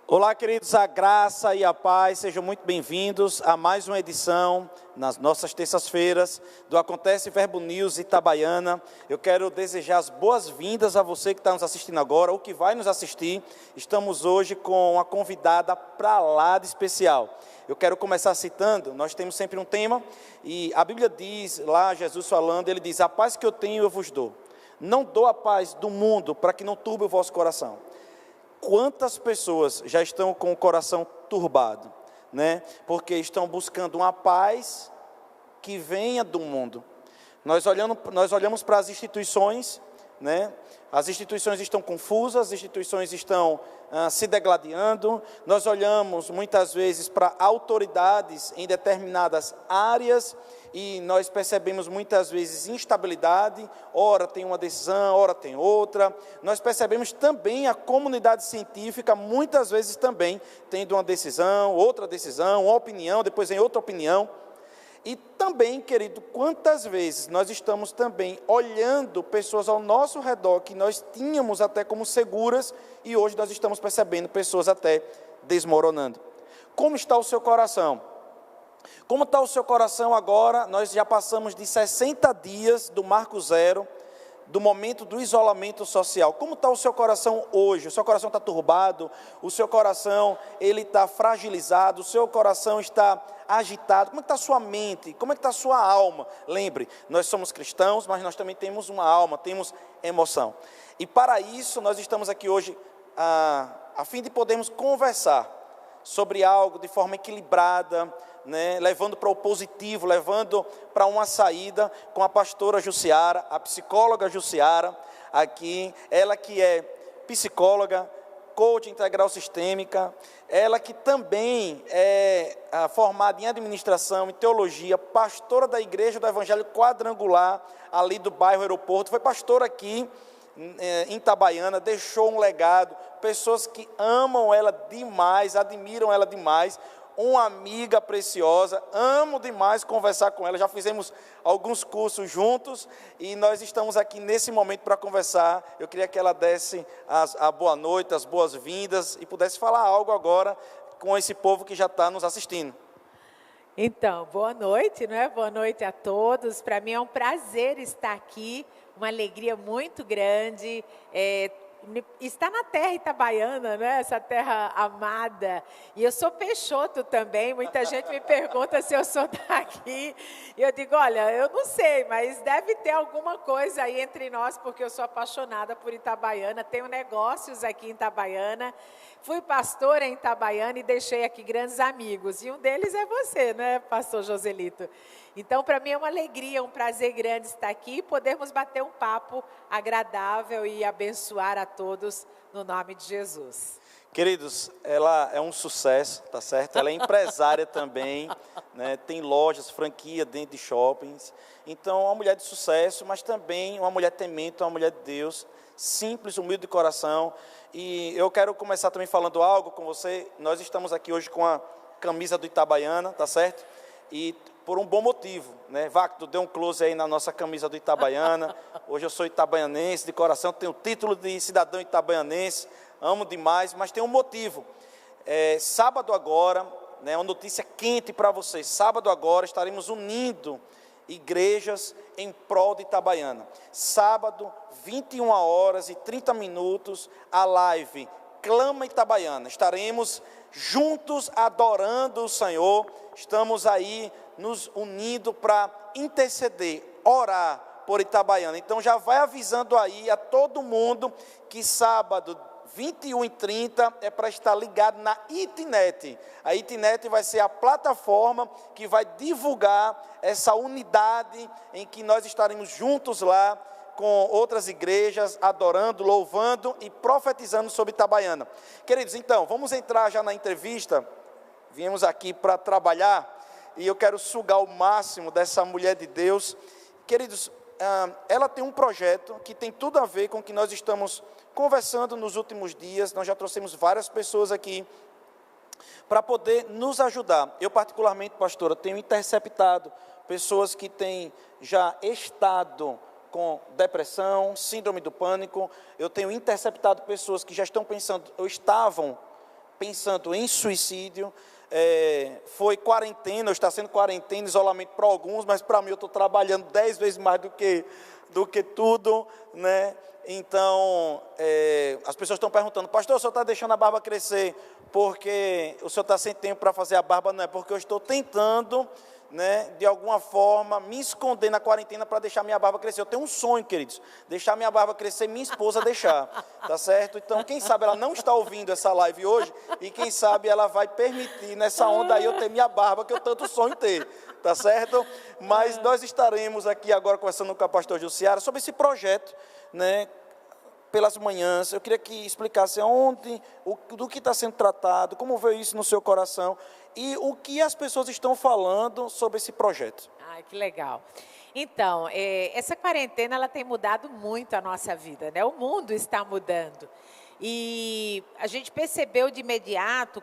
Olá, queridos, a graça e a paz, sejam muito bem-vindos a mais uma edição, nas nossas terças-feiras, do Acontece Verbo News Itabaiana. Eu quero desejar as boas-vindas a você que está nos assistindo agora, ou que vai nos assistir. Estamos hoje com uma convidada para lá de especial. Eu quero começar citando, nós temos sempre um tema, e a Bíblia diz, lá Jesus falando, ele diz: a paz que eu tenho eu vos dou. Não dou a paz do mundo para que não turbe o vosso coração. Quantas pessoas já estão com o coração turbado, né? Porque estão buscando uma paz que venha do mundo. Nós olhamos para as instituições, né? As instituições estão confusas, as instituições estão se degladiando. Nós olhamos muitas vezes para autoridades em determinadas áreas e nós percebemos muitas vezes instabilidade, ora tem uma decisão, ora tem outra. Nós percebemos também a comunidade científica, muitas vezes também tendo uma decisão, uma opinião, depois vem outra opinião. E também, querido, quantas vezes nós estamos também olhando pessoas ao nosso redor que nós tínhamos até como seguras e hoje nós estamos percebendo pessoas até desmoronando. Como está o seu coração? Como está o seu coração agora? Nós já passamos de 60 dias do marco zero, do momento do isolamento social. Como está o seu coração hoje? O seu coração está turbado? O seu coração ele está fragilizado? O seu coração está agitado? Como é que está a sua mente? Como é que está a sua alma? Lembre, nós somos cristãos, mas nós também temos uma alma, temos emoção. E para isso nós estamos aqui hoje a fim de podermos conversar sobre algo de forma equilibrada, né, levando para o positivo, levando para uma saída com a pastora Jussiara, a psicóloga Jussiara, aqui, ela que é psicóloga, coach integral sistêmica, ela que também é formada em administração, em teologia, pastora da igreja do Evangelho Quadrangular, ali do bairro Aeroporto, foi pastora aqui em Itabaiana, deixou um legado, pessoas que amam ela demais, admiram ela demais, uma amiga preciosa, amo demais conversar com ela, já fizemos alguns cursos juntos e nós estamos aqui nesse momento para conversar. Eu queria que ela desse a boa noite, as boas-vindas e pudesse falar algo agora com esse povo que já está nos assistindo. Então, boa noite, não é? Boa noite a todos. Para mim é um prazer estar aqui, uma alegria muito grande, está na terra itabaiana, né? Essa terra amada. E eu sou Peixoto também. Muita gente me pergunta se eu sou daqui. E eu digo, olha, eu não sei, mas deve ter alguma coisa aí entre nós, porque eu sou apaixonada por Itabaiana. Tenho negócios aqui em Itabaiana. Fui pastora em Itabaiana e deixei aqui grandes amigos. E um deles é você, né, pastor Joselito? Então, para mim é uma alegria, um prazer grande estar aqui e podermos bater um papo agradável e abençoar a todos no nome de Jesus. Queridos, ela é um sucesso, tá certo? Ela é empresária também, né? Tem lojas, franquia dentro de shoppings. Então, é uma mulher de sucesso, mas também uma mulher temente, uma mulher de Deus, simples, humilde de coração. E eu quero começar também falando algo com você. Nós estamos aqui hoje com a camisa do Itabaiana, tá certo? E por um bom motivo, né? Vacto, dê um close aí na nossa camisa do Itabaiana. Hoje eu sou itabaianense de coração, tenho o título de cidadão itabaianense, amo demais, mas tem um motivo. Sábado agora, né, uma notícia quente para vocês, sábado agora estaremos unindo igrejas em prol de Itabaiana. Sábado, 21h30, a live Clama Itabaiana. Estaremos juntos adorando o Senhor, estamos aí nos unindo para interceder, orar por Itabaiana. Então já vai avisando aí a todo mundo que sábado 21h30 é para estar ligado na Itinet. A Itinet vai ser a plataforma que vai divulgar essa unidade em que nós estaremos juntos lá com outras igrejas, adorando, louvando e profetizando sobre Itabaiana. Queridos, então, vamos entrar já na entrevista. Viemos aqui para trabalhar e eu quero sugar o máximo dessa mulher de Deus. Queridos, ela tem um projeto que tem tudo a ver com o que nós estamos conversando nos últimos dias. Nós já trouxemos várias pessoas aqui para poder nos ajudar. Eu particularmente, pastora, tenho interceptado pessoas que têm já estado com depressão, síndrome do pânico. Eu tenho interceptado pessoas que já estão pensando, ou estavam pensando em suicídio. Foi quarentena, está sendo quarentena, isolamento para alguns, mas para mim eu estou trabalhando 10 vezes mais do que tudo, né? Então, as pessoas estão perguntando, pastor, o senhor está deixando a barba crescer porque o senhor está sem tempo para fazer a barba? Não, é porque eu estou tentando, né, de alguma forma, me esconder na quarentena para deixar minha barba crescer. Eu tenho um sonho, queridos, deixar minha barba crescer, minha esposa deixar, tá certo? Então, quem sabe ela não está ouvindo essa live hoje e quem sabe ela vai permitir nessa onda aí eu ter minha barba que eu tanto sonho ter, tá certo? Mas nós estaremos aqui agora conversando com a pastor Jussiara sobre esse projeto, né, pelas manhãs. Eu queria que explicasse onde, do que está sendo tratado, como veio isso no seu coração e o que as pessoas estão falando sobre esse projeto. Ai, que legal. Então, essa quarentena ela tem mudado muito a nossa vida, né? O mundo está mudando. E a gente percebeu de imediato,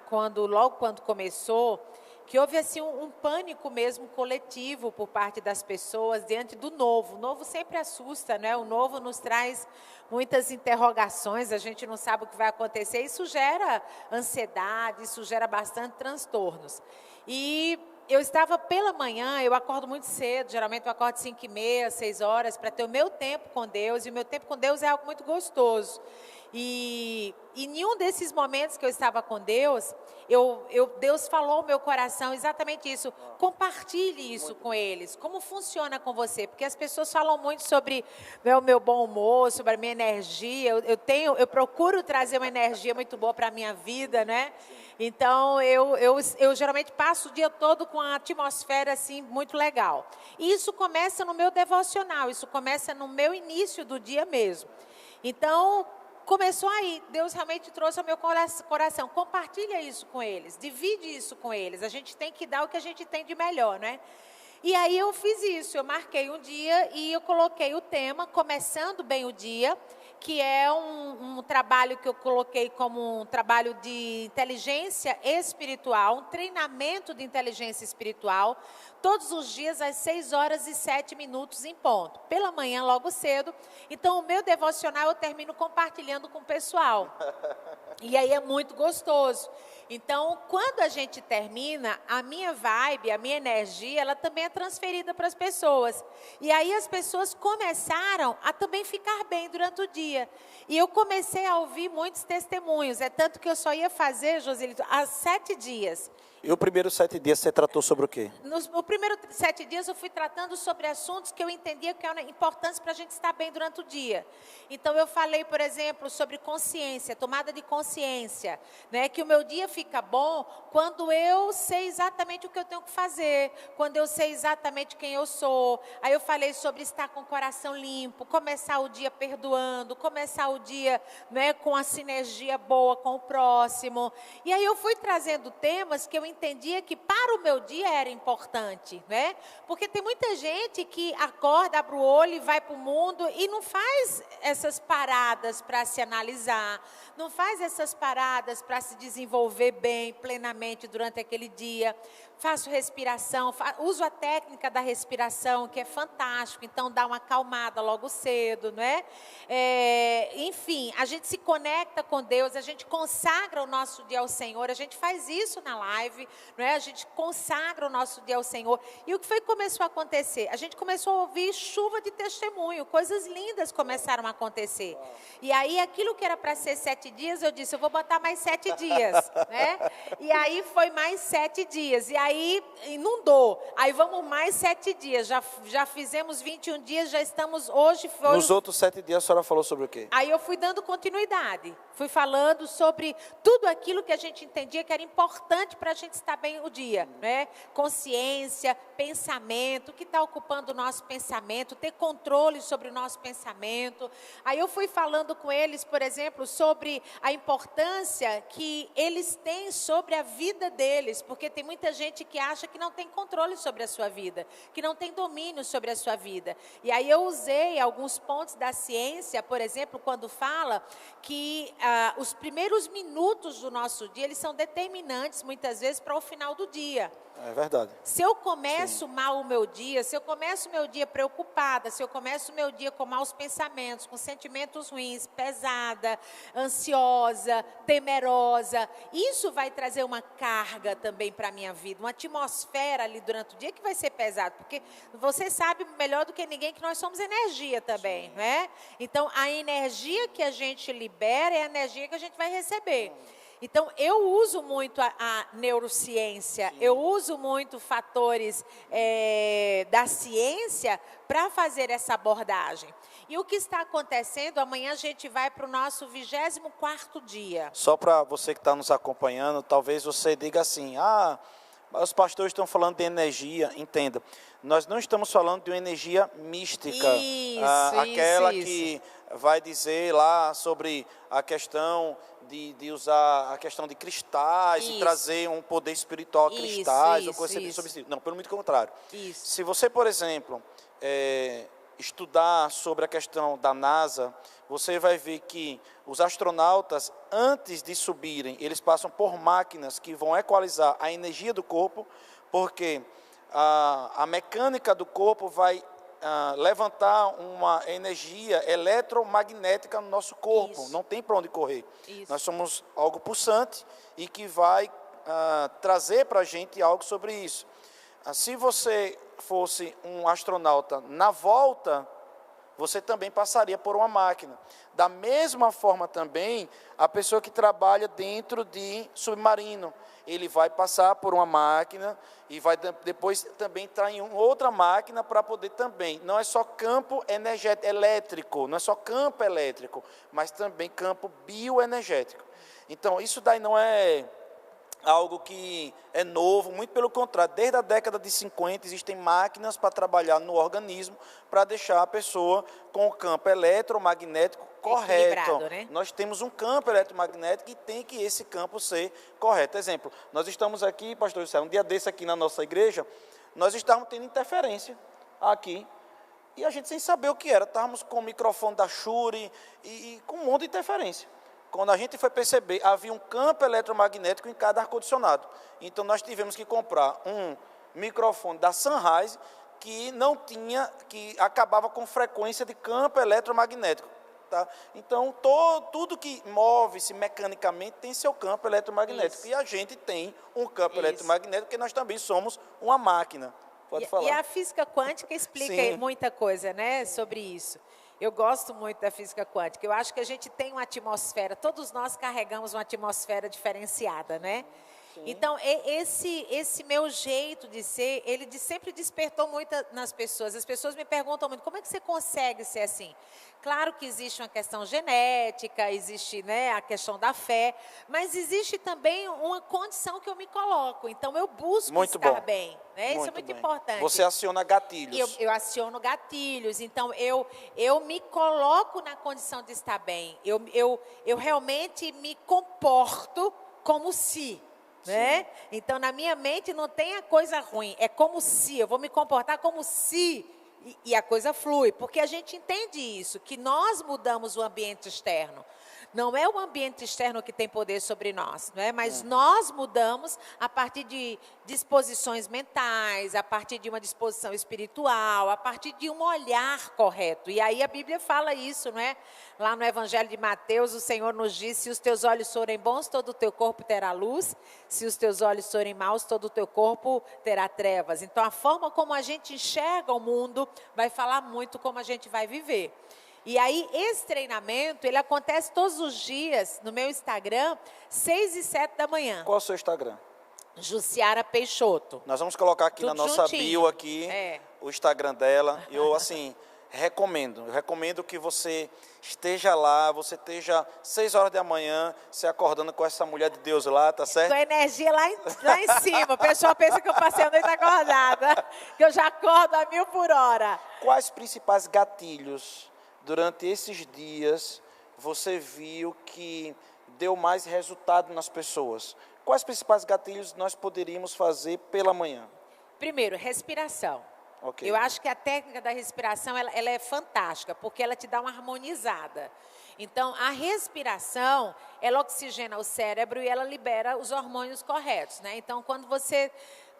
logo quando começou, que houve assim um pânico mesmo coletivo por parte das pessoas diante do novo. O novo sempre assusta, né? O novo nos traz muitas interrogações, a gente não sabe o que vai acontecer. Isso gera ansiedade, isso gera bastante transtornos. E eu estava pela manhã, eu acordo muito cedo, geralmente eu acordo 5h30, 6 horas, para ter o meu tempo com Deus, e o meu tempo com Deus é algo muito gostoso. E em um desses momentos que eu estava com Deus, Deus falou ao meu coração exatamente isso. Compartilhe isso com eles. Como funciona com você? Porque as pessoas falam muito sobre o meu bom humor, sobre a minha energia. Eu procuro trazer uma energia muito boa para a minha vida, né? Então, eu geralmente passo o dia todo com a atmosfera assim, muito legal. E isso começa no meu devocional, isso começa no meu início do dia mesmo. Então, começou aí, Deus realmente trouxe ao meu coração, compartilha isso com eles, divide isso com eles, a gente tem que dar o que a gente tem de melhor, né? E aí eu fiz isso, eu marquei um dia e eu coloquei o tema, começando bem o dia, que é um trabalho que eu coloquei como um trabalho de inteligência espiritual, um treinamento de inteligência espiritual, todos os dias às 6h07 em ponto, pela manhã logo cedo. Então o meu devocional eu termino compartilhando com o pessoal, e aí é muito gostoso. Então, quando a gente termina, a minha vibe, a minha energia, ela também é transferida para as pessoas. E aí as pessoas começaram a também ficar bem durante o dia. E eu comecei a ouvir muitos testemunhos. É tanto que eu só ia fazer, Joselito, há 7 dias. E os primeiros 7 dias você tratou sobre o quê? Nos primeiros 7 dias eu fui tratando sobre assuntos que eu entendia que eram importantes para a gente estar bem durante o dia. Então eu falei, por exemplo, sobre consciência, tomada de consciência, né? Que o meu dia fica bom quando eu sei exatamente o que eu tenho que fazer, quando eu sei exatamente quem eu sou. Aí eu falei sobre estar com o coração limpo, começar o dia perdoando, começar o dia, né, com a sinergia boa com o próximo. E aí eu fui trazendo temas que eu entendia que para o meu dia era importante, né? Porque tem muita gente que acorda, abre o olho e vai para o mundo e não faz essas paradas para se analisar, não faz essas paradas para se desenvolver bem, plenamente durante aquele dia. Faço respiração, uso a técnica da respiração, que é fantástico, então dá uma acalmada logo cedo, não é? Enfim, a gente se conecta com Deus, a gente consagra o nosso dia ao Senhor, a gente faz isso na live, não é? A gente consagra o nosso dia ao Senhor. E o que foi que começou a acontecer? A gente começou a ouvir chuva de testemunho, coisas lindas começaram a acontecer. E aí, aquilo que era para ser 7 dias, eu disse, eu vou botar mais 7 dias, né? E aí, foi mais 7 dias. E aí, inundou. Aí, vamos mais 7 dias. Já fizemos 21 dias, já estamos hoje... Nos outros 7 dias, a senhora falou sobre o quê? Aí, eu fui dando continuidade. Fui falando sobre tudo aquilo que a gente entendia que era importante para a gente estar bem o dia, né? Consciência, pensamento, o que está ocupando o nosso pensamento, ter controle sobre o nosso pensamento. Aí eu fui falando com eles, por exemplo, sobre a importância que eles têm sobre a vida deles, porque tem muita gente que acha que não tem controle sobre a sua vida, que não tem domínio sobre a sua vida. E aí eu usei alguns pontos da ciência, por exemplo, quando fala que os primeiros minutos do nosso dia, eles são determinantes, muitas vezes, para o final do dia. É verdade. Se eu começo mal o meu dia, se eu começo o meu dia preocupada, se eu começo o meu dia com maus pensamentos, com sentimentos ruins, pesada, ansiosa, temerosa, isso vai trazer uma carga também para a minha vida, uma atmosfera ali durante o dia que vai ser pesado, porque você sabe melhor do que ninguém que nós somos energia também, né? Então, a energia que a gente libera é a energia que a gente vai receber. Então, eu uso muito a neurociência, eu uso muito fatores da ciência para fazer essa abordagem. E o que está acontecendo, amanhã a gente vai para o nosso 24º dia. Só para você que está nos acompanhando, talvez você diga assim, os pastores estão falando de energia, entenda. Nós não estamos falando de uma energia mística, aquela que vai dizer lá sobre a questão de usar a questão de cristais e trazer um poder espiritual a cristais, ou coisa sobre isso. Não, pelo muito contrário. Se você, por exemplo, estudar sobre a questão da NASA, você vai ver que os astronautas, antes de subirem, eles passam por máquinas que vão equalizar a energia do corpo, porque a mecânica do corpo vai levantar uma energia eletromagnética no nosso corpo. Não tem para onde correr. Nós somos algo pulsante e que vai trazer para a gente algo sobre isso. Se você fosse um astronauta na volta, você também passaria por uma máquina. Da mesma forma também, a pessoa que trabalha dentro de submarino, ele vai passar por uma máquina e vai depois também entrar em outra máquina para poder também, não é só campo energético, elétrico, não é só campo elétrico, mas também campo bioenergético. Então, isso daí não é algo que é novo, muito pelo contrário, desde a década de 50 existem máquinas para trabalhar no organismo, para deixar a pessoa com o campo eletromagnético correto. Né? Nós temos um campo eletromagnético e tem que esse campo ser correto. Exemplo, nós estamos aqui, pastor José, um dia desse aqui na nossa igreja, nós estávamos tendo interferência aqui, e a gente sem saber o que era, estávamos com o microfone da Shure e com um monte de interferência. Quando a gente foi perceber, havia um campo eletromagnético em cada ar-condicionado. Então, nós tivemos que comprar um microfone da Sunrise que não tinha, que acabava com frequência de campo eletromagnético. Tá? Então, tudo que move-se mecanicamente tem seu campo eletromagnético. Isso. E a gente tem um campo eletromagnético, porque nós também somos uma máquina. Pode falar. E a física quântica explica muita coisa, né, sobre isso. Eu gosto muito da física quântica. Eu acho que a gente tem uma atmosfera, todos nós carregamos uma atmosfera diferenciada, né? Sim. Então, esse meu jeito de ser, ele sempre despertou muito nas pessoas. As pessoas me perguntam muito, como é que você consegue ser assim? Claro que existe uma questão genética, existe, né, a questão da fé, mas existe também uma condição que eu me coloco. Então, eu busco estar bem. Né? Isso é muito importante. Você aciona gatilhos. Eu aciono gatilhos. Então, eu me coloco na condição de estar bem. Eu realmente me comporto como se... Né? Então, na minha mente não tem a coisa ruim, é como se, eu vou me comportar como se, e a coisa flui, porque a gente entende isso, que nós mudamos o ambiente externo. Não é o ambiente externo que tem poder sobre nós, não é? Mas nós mudamos a partir de disposições mentais, a partir de uma disposição espiritual, a partir de um olhar correto. E aí a Bíblia fala isso, não é? Lá no Evangelho de Mateus, o Senhor nos diz, se os teus olhos forem bons, todo o teu corpo terá luz. Se os teus olhos forem maus, todo o teu corpo terá trevas. Então, a forma como a gente enxerga o mundo vai falar muito como a gente vai viver. E aí, esse treinamento, ele acontece todos os dias no meu Instagram, 6 e 7 da manhã. Qual é o seu Instagram? Jussiara Peixoto. Nós vamos colocar aqui na nossa bio aqui, o Instagram dela. Eu, assim, recomendo que você esteja lá, você esteja 6 horas da manhã, se acordando com essa mulher de Deus lá, tá certo? Com a energia lá em cima. O pessoal pensa que eu passei a noite acordada, que eu já acordo a 1000 por hora. Quais principais gatilhos durante esses dias você viu que deu mais resultado nas pessoas? Quais principais gatilhos nós poderíamos fazer pela manhã? Primeiro, respiração. Okay. Eu acho que a técnica da respiração ela é fantástica, porque ela te dá uma harmonizada. Então, a respiração, ela oxigena o cérebro e ela libera os hormônios corretos, né? Então, quando você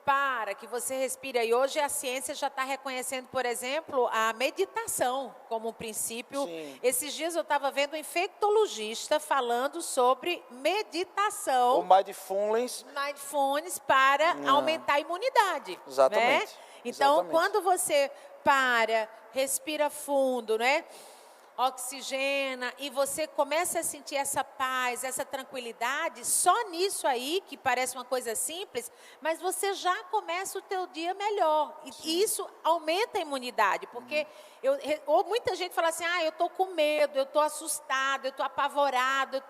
para, que você respira. E hoje a ciência já está reconhecendo, por exemplo, a meditação como um princípio. Sim. Esses dias eu estava vendo um infectologista falando sobre meditação. O mindfulness. Mindfulness para aumentar a imunidade. Exatamente. Né? Então, Exatamente. quando você para, respira fundo, né? Oxigena, e você começa a sentir essa paz, essa tranquilidade, só nisso aí, que parece uma coisa simples, mas você já começa o teu dia melhor. E isso aumenta a imunidade, porque ou muita gente fala assim, eu estou com medo, eu estou assustado, eu estou apavorado,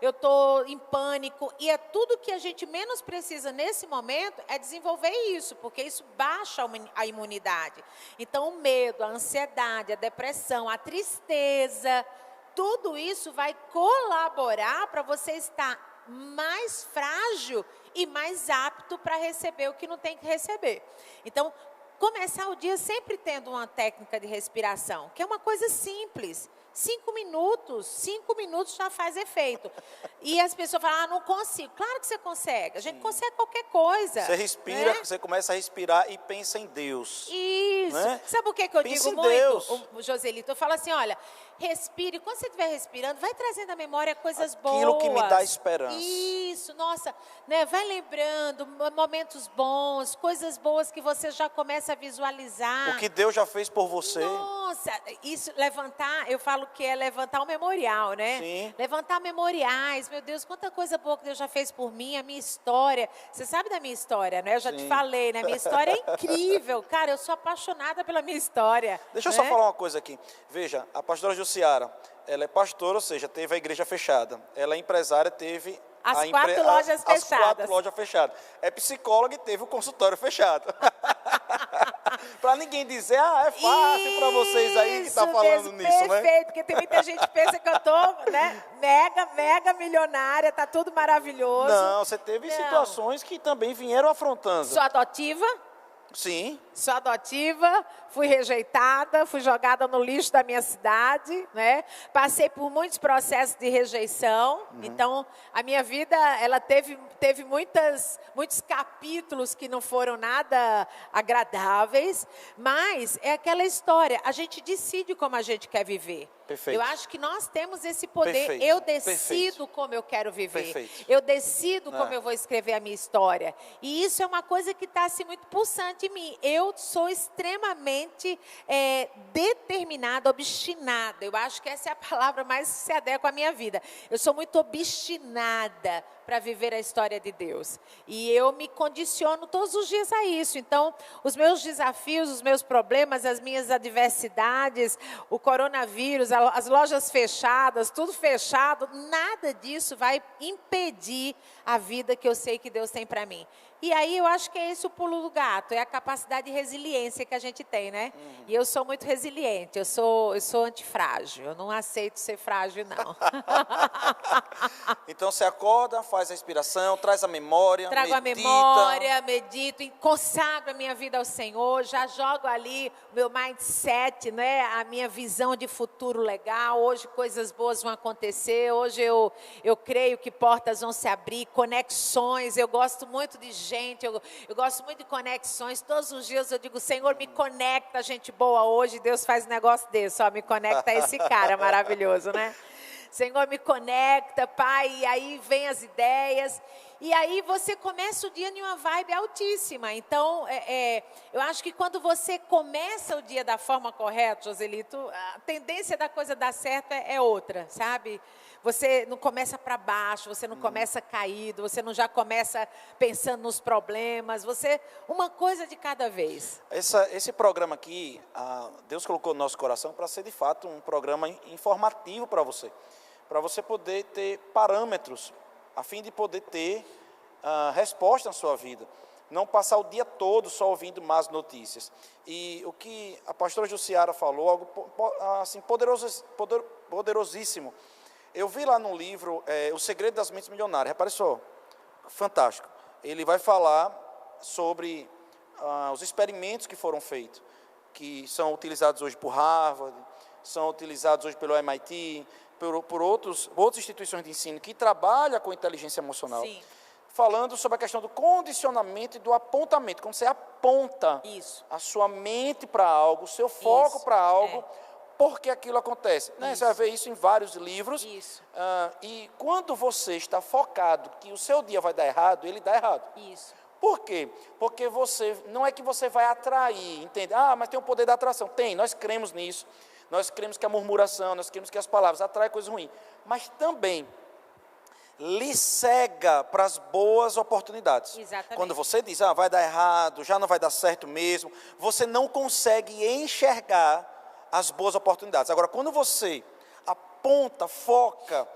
eu estou em pânico. E é tudo que a gente menos precisa nesse momento é desenvolver isso, porque isso baixa a imunidade. Então, o medo, a ansiedade, a depressão, a tristeza, tudo isso vai colaborar para você estar mais frágil e mais apto para receber o que não tem que receber. Então, começar o dia sempre tendo uma técnica de respiração, que é uma coisa simples. 5 minutos já faz efeito. E as pessoas falam, não consigo. Claro que você consegue. A gente consegue qualquer coisa. Você respira, né? você começa a respirar e pensa em Deus. Isso. Né? Sabe o que eu Pensa digo em muito, Deus. Joselito? Eu falo assim, olha, respire. Quando você estiver respirando, vai trazendo à memória coisas boas. Aquilo que me dá esperança. Isso, nossa. Né? Vai lembrando momentos bons, coisas boas que você já começa a visualizar. O que Deus já fez por você. Nossa, isso, levantar, eu falo que é levantar o memorial, né? Sim. Levantar memoriais, meu Deus, quanta coisa boa que Deus já fez por mim, a minha história. Você sabe da minha história, né? Eu já te falei, né? Minha história é incrível. Cara, eu sou apaixonada pela minha história. Deixa eu né? só falar uma coisa aqui. Veja, a pastora Jussiara, ela é pastora, ou seja, teve a igreja fechada. Ela é empresária, teve... As 4 lojas fechadas. As 4 lojas fechadas. É psicóloga e teve o consultório fechado. Para ninguém dizer, é fácil para vocês aí que está falando nisso, perfeito, né? Perfeito, porque tem muita gente que pensa que eu estou, né, mega milionária, tá tudo maravilhoso. Não, você teve situações que também vieram afrontando. Sou adotiva. Sim. Sou adotiva, fui rejeitada, fui jogada no lixo da minha cidade, né? Passei por muitos processos de rejeição. Então, a minha vida, ela teve muitos capítulos que não foram nada agradáveis, mas é aquela história, a gente decide como a gente quer viver. Perfeito. Eu acho que nós temos esse poder. Perfeito. Eu decido Perfeito. como eu quero viver. Perfeito. Eu decido como eu vou escrever a minha história. E isso é uma coisa que está assim, muito pulsante em mim. Eu sou extremamente determinada, obstinada. Eu acho que essa é a palavra mais que se adequa à minha vida. Eu sou muito obstinada para viver a história de Deus. E eu me condiciono todos os dias a isso. Então, os meus desafios, os meus problemas, as minhas adversidades, o coronavírus, as lojas fechadas, tudo fechado, nada disso vai impedir a vida que eu sei que Deus tem para mim. E aí eu acho que é esse o pulo do gato, é a capacidade de resiliência que a gente tem, né? E eu sou muito resiliente, eu sou antifrágil, eu não aceito ser frágil, não. Então você acorda, faz a respiração, traz a memória, Trago medita. a memória, medito, consagro a minha vida ao Senhor, já jogo ali o meu mindset, né? A minha visão de futuro legal, hoje coisas boas vão acontecer, hoje eu creio que portas vão se abrir, conexões, eu gosto muito de gente, eu gosto muito de conexões, todos os dias eu digo, Senhor, me conecta, gente boa hoje, Deus faz um negócio desse, ó, me conecta a esse cara maravilhoso, né? Senhor, me conecta, Pai, e aí vem as ideias, e aí você começa o dia em uma vibe altíssima. Então, eu acho que quando você começa o dia da forma correta, Joselito, a tendência da coisa dar certo é outra, sabe? Você não começa para baixo, você não começa caído, você não já começa pensando nos problemas, uma coisa de cada vez. Esse programa aqui, Deus colocou no nosso coração para ser de fato um programa informativo para você poder ter parâmetros, a fim de poder ter resposta na sua vida. Não passar o dia todo só ouvindo más notícias. E o que a pastora Jussiara falou, algo assim, poderosíssimo. Eu vi lá no livro O Segredo das Mentes Milionárias, repare só, fantástico. Ele vai falar sobre os experimentos que foram feitos, que são utilizados hoje por Harvard, são utilizados hoje pelo MIT, por outras instituições de ensino que trabalham com inteligência emocional. Sim. falando sobre a questão do condicionamento e do apontamento. Quando você aponta a sua mente para algo, o seu foco para algo, porque aquilo acontece. Né? Você vai ver isso em vários livros. E quando você está focado que o seu dia vai dar errado, ele dá errado. Por quê? Porque não é que você vai atrair, entende? Mas tem o poder da atração. Tem, nós cremos nisso. Nós cremos que a murmuração, nós cremos que as palavras atraem coisas ruins. Mas também lhe cega para as boas oportunidades. Exatamente. Quando você diz, vai dar errado, já não vai dar certo mesmo, você não consegue enxergar as boas oportunidades. Agora, quando você aponta, foca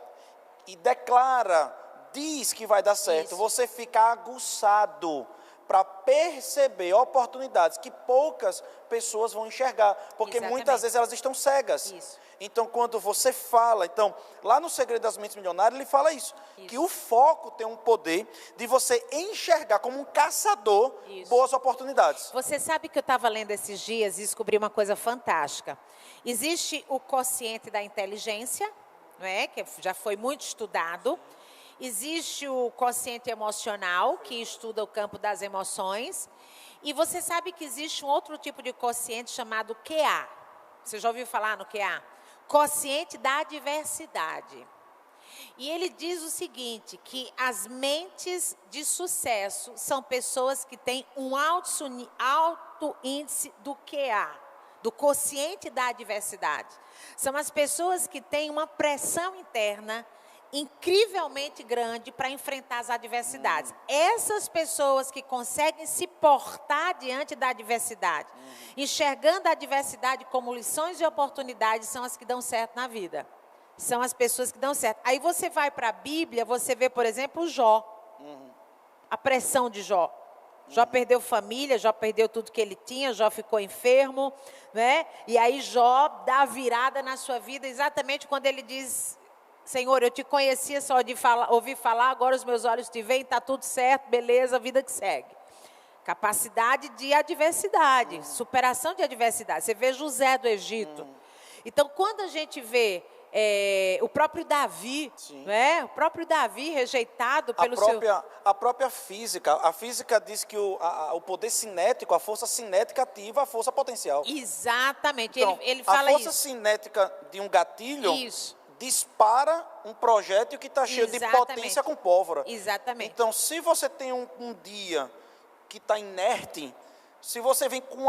e declara, diz que vai dar certo, você fica aguçado para perceber oportunidades que poucas pessoas vão enxergar, porque muitas vezes elas estão cegas. Então, quando você fala, lá no Segredo das Mentes Milionárias, ele fala isso, que o foco tem um poder de você enxergar como um caçador boas oportunidades. Você sabe que eu estava lendo esses dias e descobri uma coisa fantástica. Existe o quociente da inteligência, não é? Que já foi muito estudado. Existe o quociente emocional, que estuda o campo das emoções. E você sabe que existe um outro tipo de quociente chamado QA. Você já ouviu falar no QA? Quociente da adversidade. E ele diz o seguinte, que as mentes de sucesso são pessoas que têm um alto índice do QA, do quociente da adversidade. São as pessoas que têm uma pressão interna incrivelmente grande para enfrentar as adversidades. Essas pessoas que conseguem se portar diante da adversidade, enxergando a adversidade como lições e oportunidades, são as que dão certo na vida. São as pessoas que dão certo. Aí você vai para a Bíblia, você vê, por exemplo, o Jó. A pressão de Jó. Jó perdeu família, Jó perdeu tudo que ele tinha, Jó ficou enfermo, né? E aí Jó dá a virada na sua vida exatamente quando ele diz: Senhor, eu te conhecia só de ouvir falar, agora os meus olhos te veem, está tudo certo, beleza, vida que segue. Capacidade de adversidade, superação de adversidade. Você vê José do Egito. Então, quando a gente vê o próprio Davi, né? O próprio Davi rejeitado pelo a própria física. A física diz que o poder cinético, a força cinética ativa a força potencial. Exatamente, Então, ele fala a força isso. cinética de um gatilho dispara um projétil que está cheio de potência com pólvora. Exatamente. Então, se você tem um dia que está inerte, se você vem com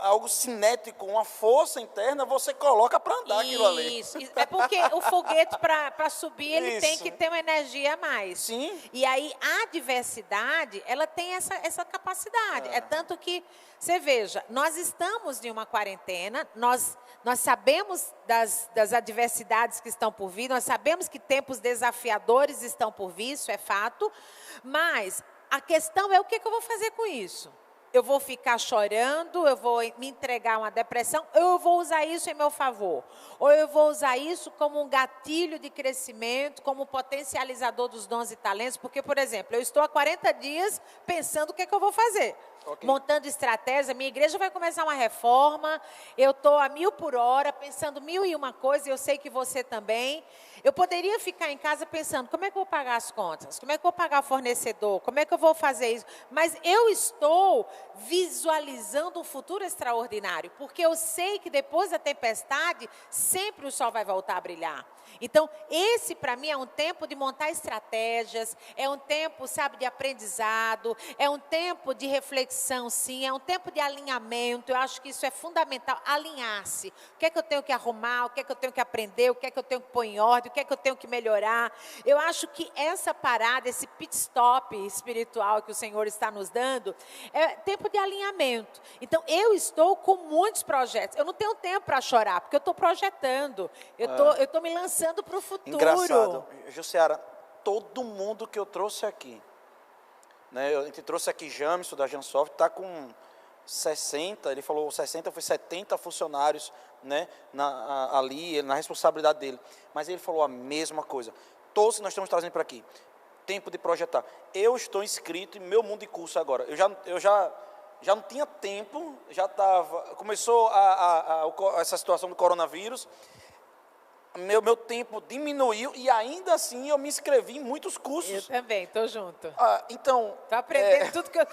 algo cinético, uma força interna, você coloca para andar aquilo ali. Isso, é porque o foguete, para subir, ele tem que ter uma energia a mais. Sim. E aí, a adversidade, ela tem essa capacidade. É tanto que, você veja, nós estamos em uma quarentena, nós sabemos das adversidades que estão por vir, nós sabemos que tempos desafiadores estão por vir, isso é fato, mas a questão é o que eu vou fazer com isso? Eu vou ficar chorando, eu vou me entregar a uma depressão, ou eu vou usar isso em meu favor? Ou eu vou usar isso como um gatilho de crescimento, como um potencializador dos dons e talentos? Porque, por exemplo, eu estou há 40 dias pensando o que eu vou fazer. Montando estratégia, minha igreja vai começar uma reforma, eu estou a 1000 por hora, pensando 1001 coisas, eu sei que você também. Eu poderia ficar em casa pensando, como é que eu vou pagar as contas? Como é que eu vou pagar o fornecedor? Como é que eu vou fazer isso? Mas eu estou visualizando um futuro extraordinário, porque eu sei que depois da tempestade, sempre o sol vai voltar a brilhar. Então, esse para mim é um tempo de montar estratégias, é um tempo, sabe, de aprendizado, é um tempo de reflexão, sim, é um tempo de alinhamento. Eu acho que isso é fundamental, alinhar-se. O que é que eu tenho que arrumar, o que é que eu tenho que aprender, o que é que eu tenho que pôr em ordem, o que é que eu tenho que melhorar. Eu acho que essa parada, esse pit stop espiritual que o Senhor está nos dando, é tempo de alinhamento. Então, eu estou com muitos projetos. Eu não tenho tempo para chorar, porque eu estou projetando, eu estou me lançando para o futuro. Engraçado, Jussiara, todo mundo que eu trouxe aqui, né, a gente trouxe aqui Jamison da Jansoft, está com 60, ele falou 60, foi 70 funcionários, né, ali, na responsabilidade dele, mas ele falou a mesma coisa, todos nós estamos trazendo para aqui, tempo de projetar. Eu estou inscrito em meu mundo de curso agora, eu já não tinha tempo, já estava, começou essa situação do coronavírus. meu tempo diminuiu e ainda assim eu me inscrevi em muitos cursos. Eu também, estou junto. Então... Estou aprendendo tudo que eu...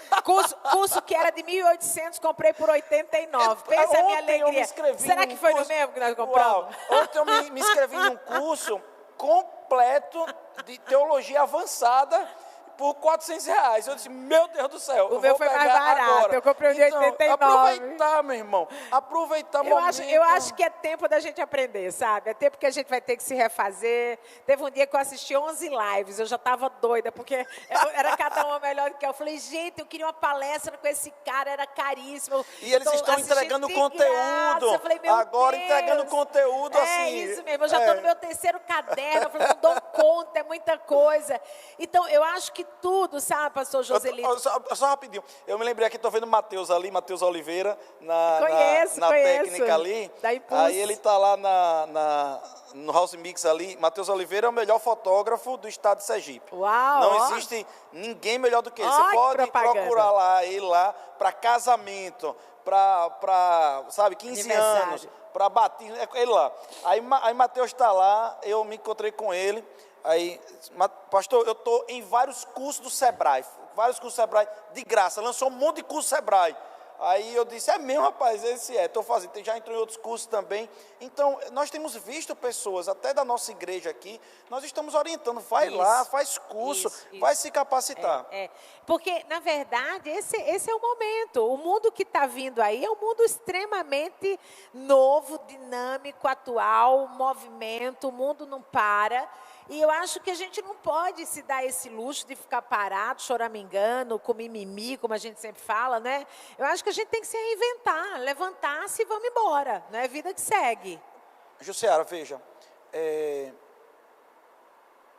Curso que era de 1.800, comprei por 89. Pensa a minha alegria. Será que foi no mesmo que nós compramos? Ontem eu me inscrevi num curso completo de teologia avançada por R$400. Eu disse, meu Deus do céu, o meu foi mais barato, agora. Eu comprei o de 89. Aproveitar, meu irmão, aproveitar o momento. Eu acho que é tempo da gente aprender, sabe? É tempo que a gente vai ter que se refazer. Teve um dia que eu assisti 11 lives, eu já estava doida, porque era cada uma melhor do que eu. Eu falei, gente, eu queria uma palestra com esse cara, era caríssimo. E eles estão entregando conteúdo. Eu falei, meu agora Deus, entregando conteúdo assim. É isso mesmo, eu já estou no meu 3º caderno, eu falei, não dou conta, é muita coisa. Então, eu acho que tudo, sabe, pastor Joselito? Só rapidinho. Eu me lembrei aqui, estou vendo o Matheus ali, Matheus Oliveira, na técnica ali. Aí ele está lá no House Mix ali. Matheus Oliveira é o melhor fotógrafo do estado de Sergipe. Uau! Não existe ninguém melhor do que ele. Você pode procurar lá, ele lá, para casamento, para, sabe, 15 anos, para batismo, ele lá. Aí Matheus está lá, eu me encontrei com ele. Aí, pastor, eu estou em vários cursos do Sebrae, de graça, lançou um monte de curso Sebrae. Aí eu disse, é mesmo, rapaz, estou fazendo, já entrou em outros cursos também. Então, nós temos visto pessoas, até da nossa igreja aqui, nós estamos orientando, vai lá, faz curso, vai se capacitar. Porque, na verdade, esse é o momento. O mundo que está vindo aí é um mundo extremamente novo, dinâmico, atual, movimento, o mundo não para. E eu acho que a gente não pode se dar esse luxo de ficar parado, choramingando, com mimimi, como a gente sempre fala, né? Eu acho que a gente tem que se reinventar, levantar-se e vamos embora. Não é vida que segue. Jussiara, veja,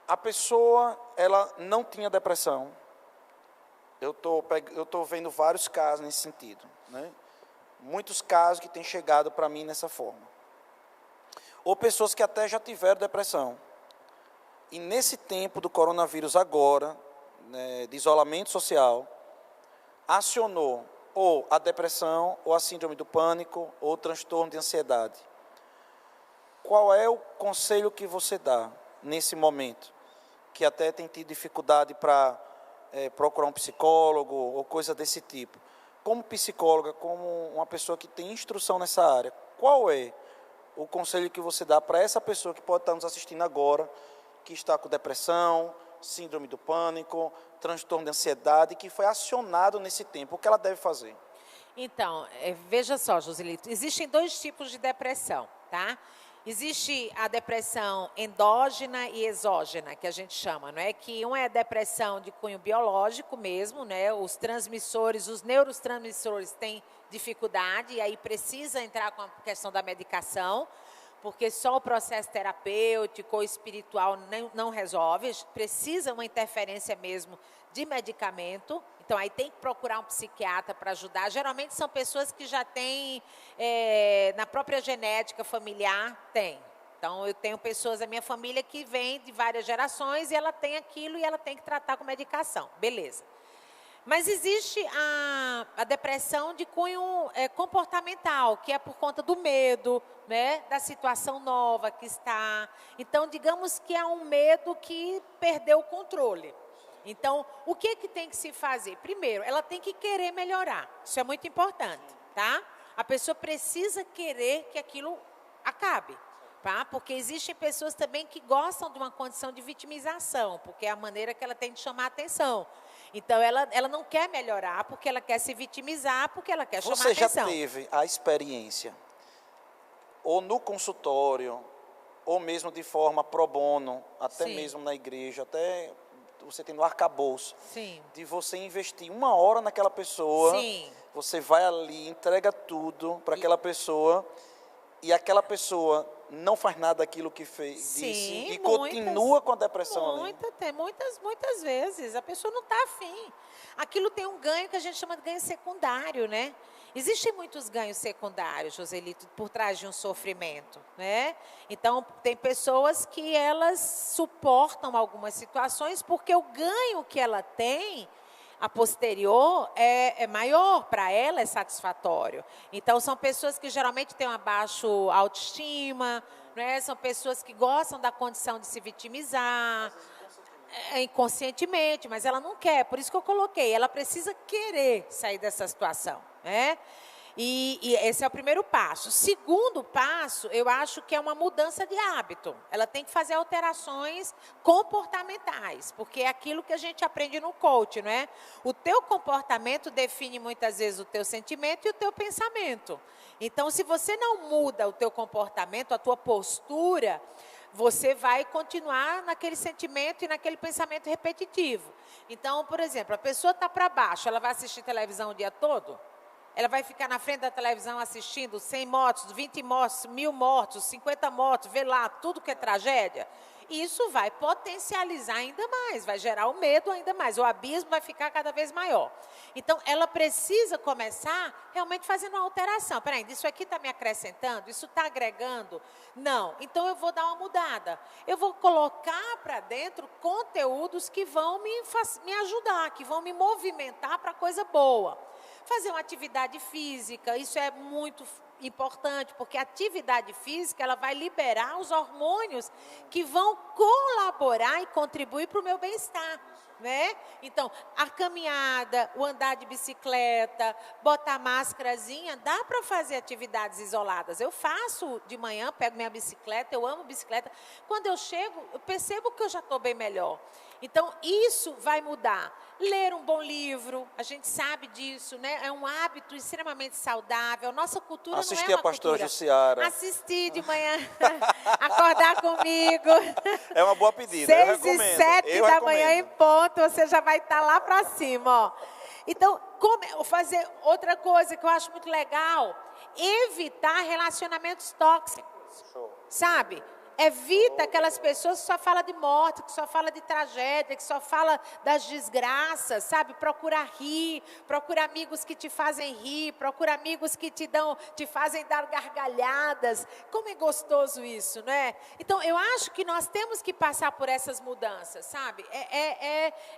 a pessoa, ela não tinha depressão. Eu tô vendo vários casos nesse sentido, né? Muitos casos que têm chegado para mim nessa forma. Ou pessoas que até já tiveram depressão. E nesse tempo do coronavírus agora, né, de isolamento social, acionou ou a depressão, ou a síndrome do pânico, ou o transtorno de ansiedade. Qual é o conselho que você dá nesse momento? Que até tem tido dificuldade para procurar um psicólogo ou coisa desse tipo. Como psicóloga, como uma pessoa que tem instrução nessa área, qual é o conselho que você dá para essa pessoa que pode estar nos assistindo agora, que está com depressão, síndrome do pânico, transtorno de ansiedade, que foi acionado nesse tempo? O que ela deve fazer? Então, veja só, Joselito, existem 2 tipos de depressão, tá? Existe a depressão endógena e exógena, que a gente chama, não é? Que uma é a depressão de cunho biológico mesmo, né? Os neurotransmissores têm dificuldade e aí precisa entrar com a questão da medicação, porque só o processo terapêutico ou espiritual não resolve, precisa uma interferência mesmo de medicamento. Então, aí tem que procurar um psiquiatra para ajudar. Geralmente são pessoas que já têm, na própria genética familiar, tem. Então, eu tenho pessoas da minha família que vêm de várias gerações e ela tem aquilo e ela tem que tratar com medicação. Beleza. Mas existe a depressão de cunho comportamental, que é por conta do medo, né, da situação nova que está. Então, digamos que é um medo que perdeu o controle. Então, o que tem que se fazer? Primeiro, ela tem que querer melhorar. Isso é muito importante, tá? A pessoa precisa querer que aquilo acabe. Tá? Porque existem pessoas também que gostam de uma condição de vitimização, porque é a maneira que ela tem de chamar a atenção. Então, ela não quer melhorar porque ela quer se vitimizar, porque ela quer chamar a atenção. Você já teve a experiência, ou no consultório, ou mesmo de forma pro bono, até mesmo na igreja, até você tem no arcabouço, de você investir 1 hora naquela pessoa, você vai ali, entrega tudo para aquela pessoa, e aquela pessoa não faz nada daquilo que disse e continua com a depressão ali. Muitas vezes. A pessoa não está afim. Aquilo tem um ganho que a gente chama de ganho secundário, né? Existem muitos ganhos secundários, Joselito, por trás de um sofrimento, né? Então, tem pessoas que elas suportam algumas situações porque o ganho que ela tem a posterior é maior, para ela é satisfatório. Então, são pessoas que geralmente têm uma baixa autoestima, né? São pessoas que gostam da condição de se vitimizar, inconscientemente, mas ela não quer, por isso que eu coloquei, ela precisa querer sair dessa situação, né? E esse é o primeiro passo. O segundo passo, eu acho que é uma mudança de hábito. Ela tem que fazer alterações comportamentais, porque é aquilo que a gente aprende no coach, não é? O teu comportamento define muitas vezes o teu sentimento e o teu pensamento. Então, se você não muda o teu comportamento, a tua postura, você vai continuar naquele sentimento e naquele pensamento repetitivo. Então, por exemplo, a pessoa está para baixo, ela vai assistir televisão o dia todo? Ela vai ficar na frente da televisão assistindo 100 mortos, 20 mortos, 1000 mortos, 50 mortos, ver lá tudo que é tragédia? Isso vai potencializar ainda mais, vai gerar o medo ainda mais, o abismo vai ficar cada vez maior. Então, ela precisa começar realmente fazendo uma alteração. Peraí, isso aqui está me acrescentando? Isso está agregando? Não. Então, eu vou dar uma mudada. Eu vou colocar para dentro conteúdos que vão me ajudar, que vão me movimentar para coisa boa. Fazer uma atividade física, isso é muito importante, porque a atividade física ela vai liberar os hormônios que vão colaborar e contribuir para o meu bem-estar, né? Então, a caminhada, o andar de bicicleta, botar máscarazinha, dá para fazer atividades isoladas. Eu faço de manhã, pego minha bicicleta, eu amo bicicleta. Quando eu chego, eu percebo que eu já estou bem melhor. Então, isso vai mudar. Ler um bom livro, a gente sabe disso, né? É um hábito extremamente saudável. Nossa cultura Assistir não é uma a pastora cultura. Jussiara. Assistir de manhã, acordar comigo. É uma boa pedida, eu recomendo. 6 e 7 da manhã em ponto, você já vai estar lá para cima, ó. Então, fazer outra coisa que eu acho muito legal, evitar relacionamentos tóxicos, sabe? Evita aquelas pessoas que só falam de morte, que só falam de tragédia, que só falam das desgraças, sabe? Procura rir, procura amigos que te fazem rir, procura amigos que te fazem dar gargalhadas. Como é gostoso isso, não é? Então, eu acho que nós temos que passar por essas mudanças, sabe?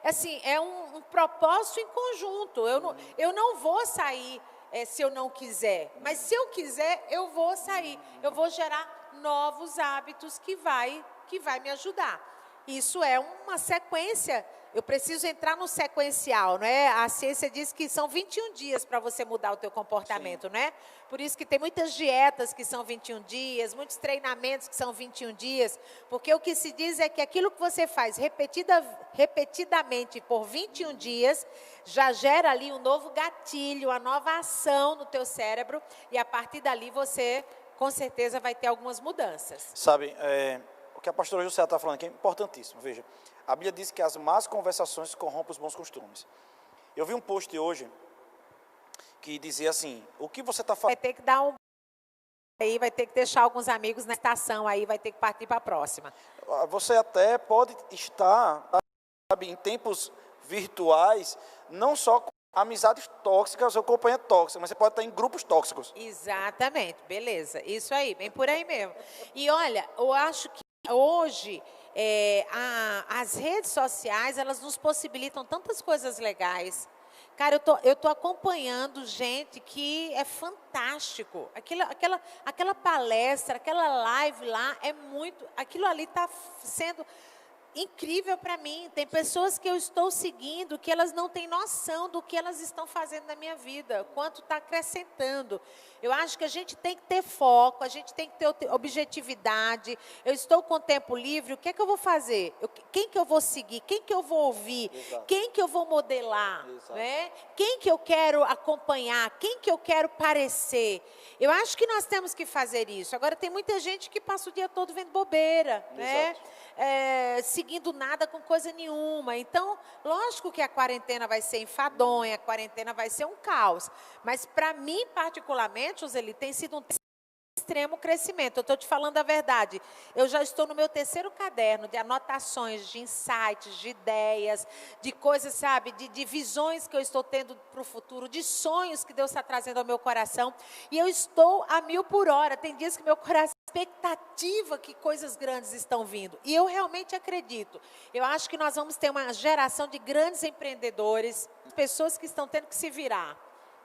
Assim, é um propósito em conjunto. Eu não vou sair se eu não quiser, mas se eu quiser, eu vou sair. Eu vou gerar novos hábitos que vai me ajudar. Isso é uma sequência, eu preciso entrar no sequencial, não é? A ciência diz que são 21 dias para você mudar o teu comportamento, Sim. não é? Por isso que tem muitas dietas que são 21 dias, muitos treinamentos que são 21 dias, porque o que se diz é que aquilo que você faz repetidamente por 21 dias, já gera ali um novo gatilho, uma nova ação no teu cérebro, e a partir dali você com certeza vai ter algumas mudanças. Sabe, o que a pastora José está falando aqui é importantíssimo. Veja, a Bíblia diz que as más conversações corrompem os bons costumes. Eu vi um post hoje que dizia assim, o que você está fazendo... Vai ter que dar aí, vai ter que deixar alguns amigos na estação aí, vai ter que partir para a próxima. Você até pode estar, sabe, em tempos virtuais, não só com amizades tóxicas ou companhia tóxica, mas você pode estar em grupos tóxicos. Exatamente, beleza. Isso aí, bem por aí mesmo. E olha, eu acho que hoje as redes sociais, elas nos possibilitam tantas coisas legais. Cara, eu tô acompanhando gente que é fantástico. Aquela palestra, aquela live lá, aquilo ali está sendo... incrível para mim. Tem pessoas que eu estou seguindo que elas não têm noção do que elas estão fazendo na minha vida, quanto está acrescentando. Eu acho que a gente tem que ter foco, a gente tem que ter objetividade. Eu estou com tempo livre, o que é que eu vou fazer? Quem que eu vou seguir? Quem que eu vou ouvir? Exato. Quem que eu vou modelar? Né? Quem que eu quero acompanhar? Quem que eu quero parecer? Eu acho que nós temos que fazer isso. Agora, tem muita gente que passa o dia todo vendo bobeira, né? Seguindo nada com coisa nenhuma. Então, lógico que a quarentena vai ser enfadonha, a quarentena vai ser um caos. Mas, para mim, particularmente, Joseli, tem sido um extremo crescimento. Eu estou te falando a verdade. Eu já estou no meu 3º caderno de anotações, de insights, de ideias, de coisas, sabe, de visões que eu estou tendo para o futuro, de sonhos que Deus está trazendo ao meu coração. E eu estou a 1000 por hora. Tem dias que meu coração expectativa que coisas grandes estão vindo. E eu realmente acredito. Eu acho que nós vamos ter uma geração de grandes empreendedores, pessoas que estão tendo que se virar,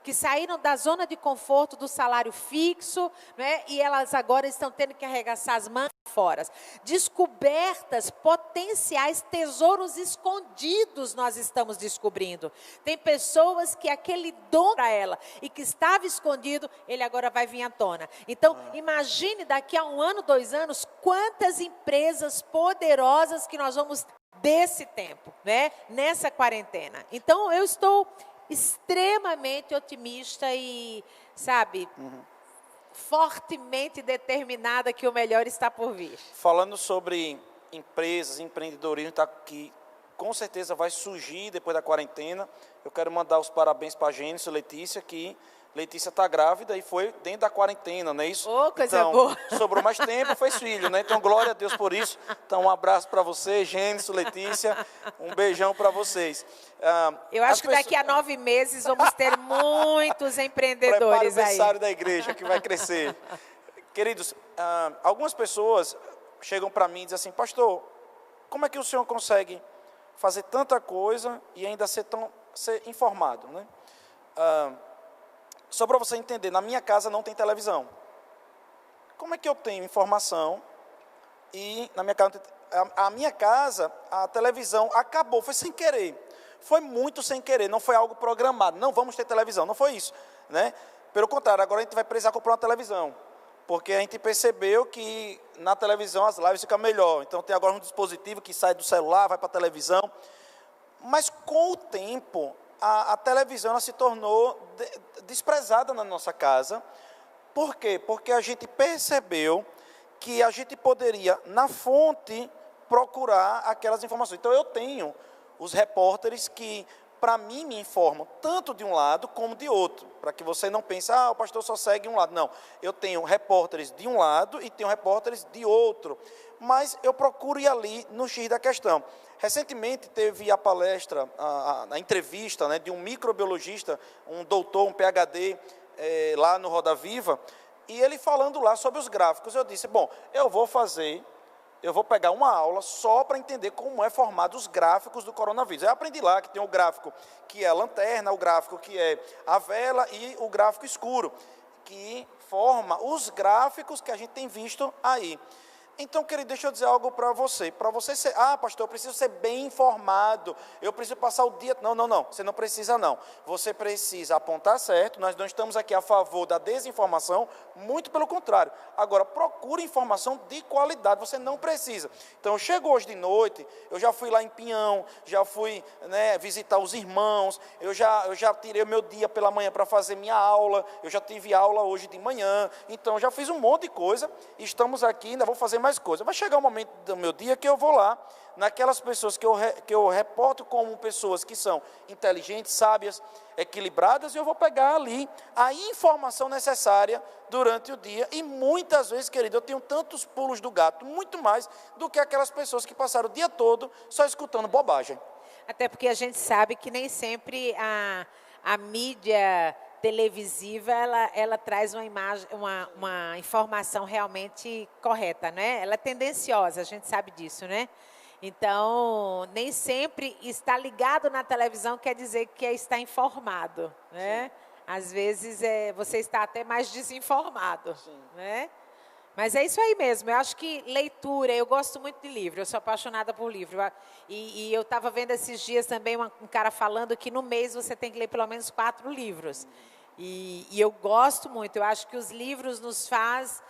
que saíram da zona de conforto do salário fixo, né, e elas agora estão tendo que arregaçar as mangas fora. Descobertas, potenciais tesouros escondidos nós estamos descobrindo. Tem pessoas que aquele dom para ela e que estava escondido, ele agora vai vir à tona. Então, imagine daqui a 1 ano, 2 anos, quantas empresas poderosas que nós vamos ter desse tempo, né, nessa quarentena. Então, eu estou extremamente otimista e, sabe, fortemente determinada que o melhor está por vir. Falando sobre empresas, empreendedorismo, que com certeza vai surgir depois da quarentena, eu quero mandar os parabéns para a Gênesis e Letícia, que Letícia está grávida e foi dentro da quarentena, não é isso? Oh, coisa então, boa. Sobrou mais tempo, fez filho, né? Então, glória a Deus por isso. Então, um abraço para você, Gênesis, Letícia, um beijão para vocês. Eu acho que daqui a 9 meses vamos ter muitos empreendedores aí. Prepara o da igreja que vai crescer. Queridos, algumas pessoas chegam para mim e dizem assim, pastor, como é que o senhor consegue fazer tanta coisa e ainda ser informado, né? Só para você entender, na minha casa não tem televisão. Como é que eu tenho informação e na minha casa, a minha casa, a televisão acabou, foi sem querer. Foi muito sem querer, não foi algo programado. Não vamos ter televisão, não foi isso, né? Pelo contrário, agora a gente vai precisar comprar uma televisão. Porque a gente percebeu que na televisão as lives ficam melhor. Então tem agora um dispositivo que sai do celular, vai para a televisão. Mas com o tempo, a televisão ela se tornou desprezada na nossa casa. Por quê? Porque a gente percebeu que a gente poderia, na fonte, procurar aquelas informações. Então, eu tenho os repórteres que, para mim, me informam tanto de um lado como de outro. Para que você não pense, o pastor só segue um lado. Não, eu tenho repórteres de um lado e tenho repórteres de outro. Mas eu procuro ir ali no X da questão. Recentemente teve a palestra, a entrevista, né, de um microbiologista, um doutor, um PhD, lá no Roda Viva, e ele falando lá sobre os gráficos. Eu disse, bom, eu vou pegar uma aula só para entender como é formado os gráficos do coronavírus. Eu aprendi lá que tem o gráfico que é a lanterna, o gráfico que é a vela e o gráfico escuro, que forma os gráficos que a gente tem visto aí. Então, querido, deixa eu dizer algo para você. Para você ser, pastor, eu preciso ser bem informado, eu preciso passar o dia... Não, você não precisa não. Você precisa apontar certo, nós não estamos aqui a favor da desinformação, muito pelo contrário. Agora, procure informação de qualidade, você não precisa. Então, eu chego hoje de noite, eu já fui lá em Pinhão, já fui, né, visitar os irmãos, eu já tirei o meu dia pela manhã para fazer minha aula, eu já tive aula hoje de manhã, então, já fiz um monte de coisa, estamos aqui, ainda vou fazer mais coisas. Vai chegar um momento do meu dia que eu vou lá, naquelas pessoas que eu reporto como pessoas que são inteligentes, sábias, equilibradas, e eu vou pegar ali a informação necessária durante o dia. E muitas vezes, querido, eu tenho tantos pulos do gato, muito mais do que aquelas pessoas que passaram o dia todo só escutando bobagem. Até porque a gente sabe que nem sempre a mídia televisiva, ela traz uma imagem, uma informação realmente correta, né? Ela é tendenciosa, a gente sabe disso, né? Então, nem sempre estar ligado na televisão quer dizer que está informado, né? Sim. Às vezes, você está até mais desinformado, sim, né? Mas é isso aí mesmo, eu acho que leitura, eu gosto muito de livro, eu sou apaixonada por livro. E eu estava vendo esses dias também um cara falando que no mês você tem que ler pelo menos 4 livros. E eu gosto muito, eu acho que os livros nos faz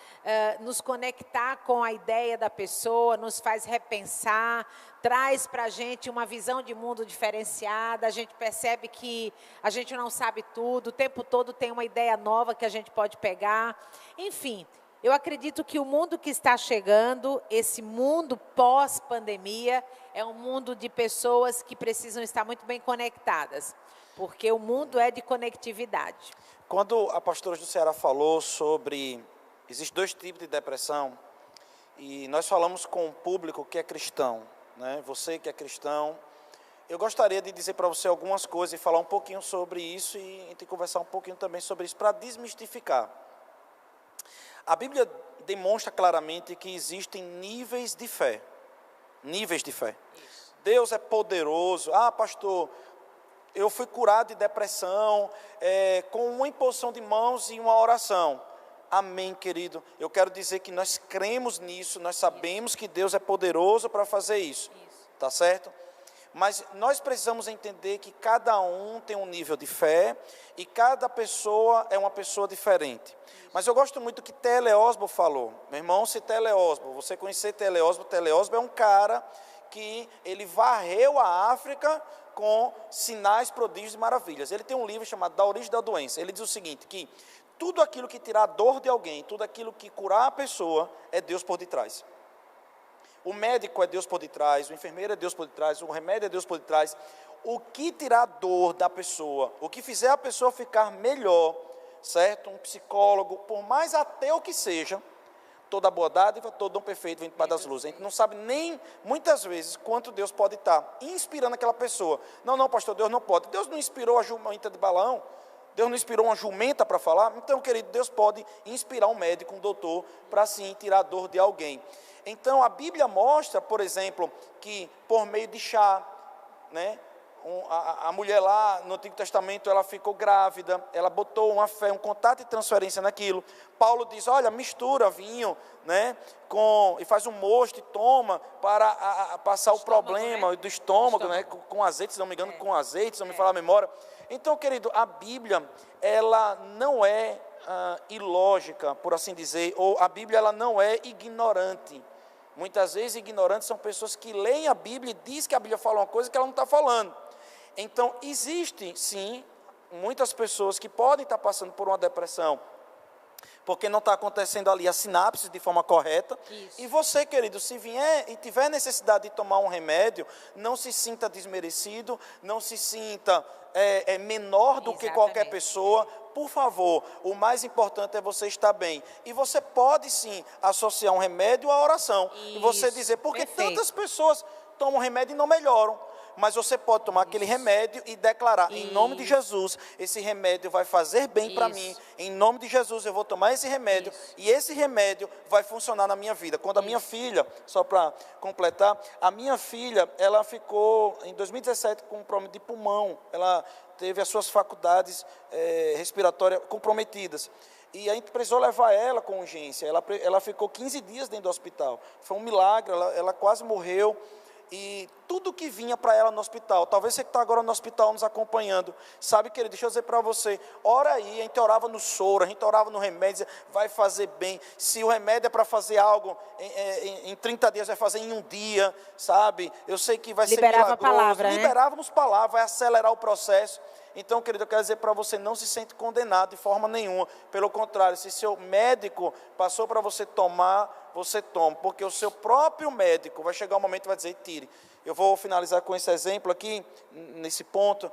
nos conectar com a ideia da pessoa, nos faz repensar, traz para a gente uma visão de mundo diferenciada, a gente percebe que a gente não sabe tudo, o tempo todo tem uma ideia nova que a gente pode pegar, enfim. Eu acredito que o mundo que está chegando, esse mundo pós-pandemia, é um mundo de pessoas que precisam estar muito bem conectadas, porque o mundo é de conectividade. Quando a pastora Jussiara falou sobre Existem dois tipos de depressão e nós falamos com o público que é cristão, né? Você que é cristão, eu gostaria de dizer para você algumas coisas e falar um pouquinho sobre isso e a gente conversar um pouquinho também sobre isso para desmistificar. A Bíblia demonstra claramente que existem níveis de fé. Níveis de fé. Isso. Deus é poderoso. Ah, pastor, eu fui curado de depressão com uma imposição de mãos e uma oração. Amém, querido. Eu quero dizer que nós cremos nisso, nós sabemos que Deus é poderoso para fazer isso. Tá certo? Mas nós precisamos entender que cada um tem um nível de fé e cada pessoa é uma pessoa diferente. Mas eu gosto muito do que Teleósmo falou. Meu irmão, se Teleósmo, você conhecer Teleósmo é um cara que ele varreu a África com sinais, prodígios e maravilhas. Ele tem um livro chamado Da Origem da Doença. Ele diz o seguinte, que tudo aquilo que tirar a dor de alguém, tudo aquilo que curar a pessoa, é Deus por detrás. O médico é Deus por detrás, o enfermeiro é Deus por detrás, o remédio é Deus por detrás. O que tirar a dor da pessoa, o que fizer a pessoa ficar melhor, certo? Um psicólogo, por mais ateu que seja, toda boa dádiva, todo dom perfeito vem para das luzes. A gente não sabe nem, muitas vezes, quanto Deus pode estar inspirando aquela pessoa. Não, pastor, Deus não pode. Deus não inspirou a jumenta de Balaão? Deus não inspirou uma jumenta para falar? Então, querido, Deus pode inspirar um médico, um doutor, para sim tirar a dor de alguém. Então, a Bíblia mostra, por exemplo, que por meio de chá, né, a mulher lá no Antigo Testamento, ela ficou grávida, ela botou uma fé, um contato e transferência naquilo. Paulo diz, olha, mistura vinho, né, e faz um mosto e toma para passar o problema, né, do estômago, né, com azeite, se não me engano, com azeite, se não me falar a memória. Então, querido, a Bíblia, ela não é ilógica, por assim dizer, ou a Bíblia ela não é ignorante. Muitas vezes ignorantes são pessoas que leem a Bíblia e dizem que a Bíblia fala uma coisa que ela não está falando. Então, existe, sim, muitas pessoas que podem estar passando por uma depressão, porque não está acontecendo ali a sinapse de forma correta. Isso. E você, querido, se vier e tiver necessidade de tomar um remédio, não se sinta desmerecido, não se sinta menor do que qualquer pessoa. Por favor, o mais importante é você estar bem. E você pode, sim, associar um remédio à oração. Isso. E você dizer, porque tantas pessoas tomam remédio e não melhoram. Mas você pode tomar aquele remédio e declarar, em nome de Jesus, esse remédio vai fazer bem para mim, em nome de Jesus eu vou tomar esse remédio, e esse remédio vai funcionar na minha vida. Quando a minha filha, só para completar, a minha filha, ela ficou em 2017 com um problema de pulmão, ela teve as suas faculdades respiratórias comprometidas. E a gente precisou levar ela com urgência, ela ficou 15 dias dentro do hospital, foi um milagre, ela quase morreu. E tudo que vinha para ela no hospital, talvez você que está agora no hospital nos acompanhando, sabe, querido, deixa eu dizer para você, ora aí, a gente orava no soro, a gente orava no remédio, vai fazer bem, se o remédio é para fazer algo em 30 dias, vai fazer em um dia, sabe, eu sei que vai ser milagroso, palavra, liberávamos palavra, vai acelerar o processo. Então, querido, eu quero dizer para você, não se sente condenado de forma nenhuma. Pelo contrário, se seu médico passou para você tomar, você toma. Porque o seu próprio médico vai chegar um momento e vai dizer, tire. Eu vou finalizar com esse exemplo aqui, nesse ponto.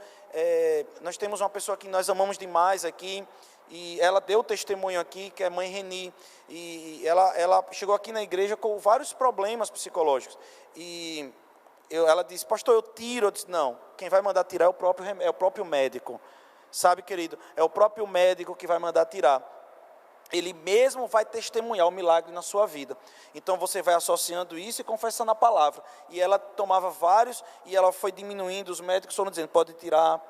Nós temos uma pessoa que nós amamos demais aqui, e ela deu testemunho aqui, que é a mãe Reni. E ela chegou aqui na igreja com vários problemas psicológicos. E ela disse, pastor, eu tiro. Eu disse, não, quem vai mandar tirar é o próprio médico. Sabe, querido, é o próprio médico que vai mandar tirar. Ele mesmo vai testemunhar o milagre na sua vida. Então você vai associando isso e confessando a palavra. E ela tomava vários e ela foi diminuindo, os médicos foram dizendo, pode tirar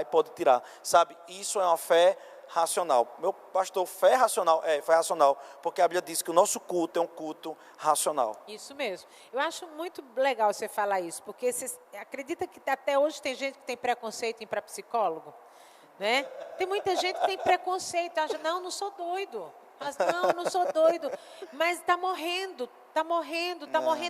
e pode tirar. Sabe, isso é uma fé racional. Meu pastor, fé racional? Fé racional, porque a Bíblia diz que o nosso culto é um culto racional. Isso mesmo. Eu acho muito legal você falar isso, porque você acredita que até hoje tem gente que tem preconceito em ir para psicólogo? Né? Tem muita gente que tem preconceito, acha, não sou doido. Mas não sou doido. Mas está morrendo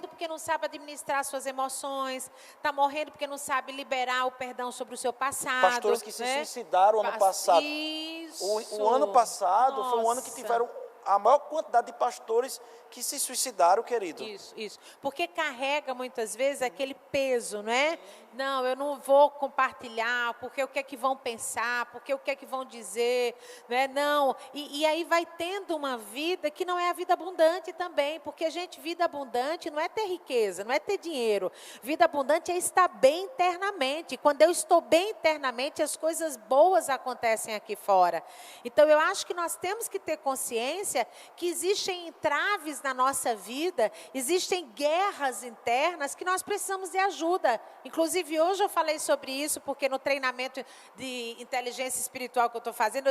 porque não sabe administrar suas emoções, está morrendo porque não sabe liberar o perdão sobre o seu passado. Pastores que se suicidaram ano passado. Isso. O ano passado foi um ano que tiveram a maior quantidade de pastores que se suicidaram, querido. Isso. Porque carrega muitas vezes aquele peso, não é? não, eu não vou compartilhar, porque o que é que vão pensar, porque o que é que vão dizer, né? Não, e aí vai tendo uma vida que não é a vida abundante também, porque, gente, vida abundante não é ter riqueza, não é ter dinheiro, vida abundante é estar bem internamente, quando eu estou bem internamente, as coisas boas acontecem aqui fora. Então, eu acho que nós temos que ter consciência que existem entraves na nossa vida, existem guerras internas que nós precisamos de ajuda. Inclusive, hoje eu falei sobre isso, porque no treinamento de inteligência espiritual que eu estou fazendo,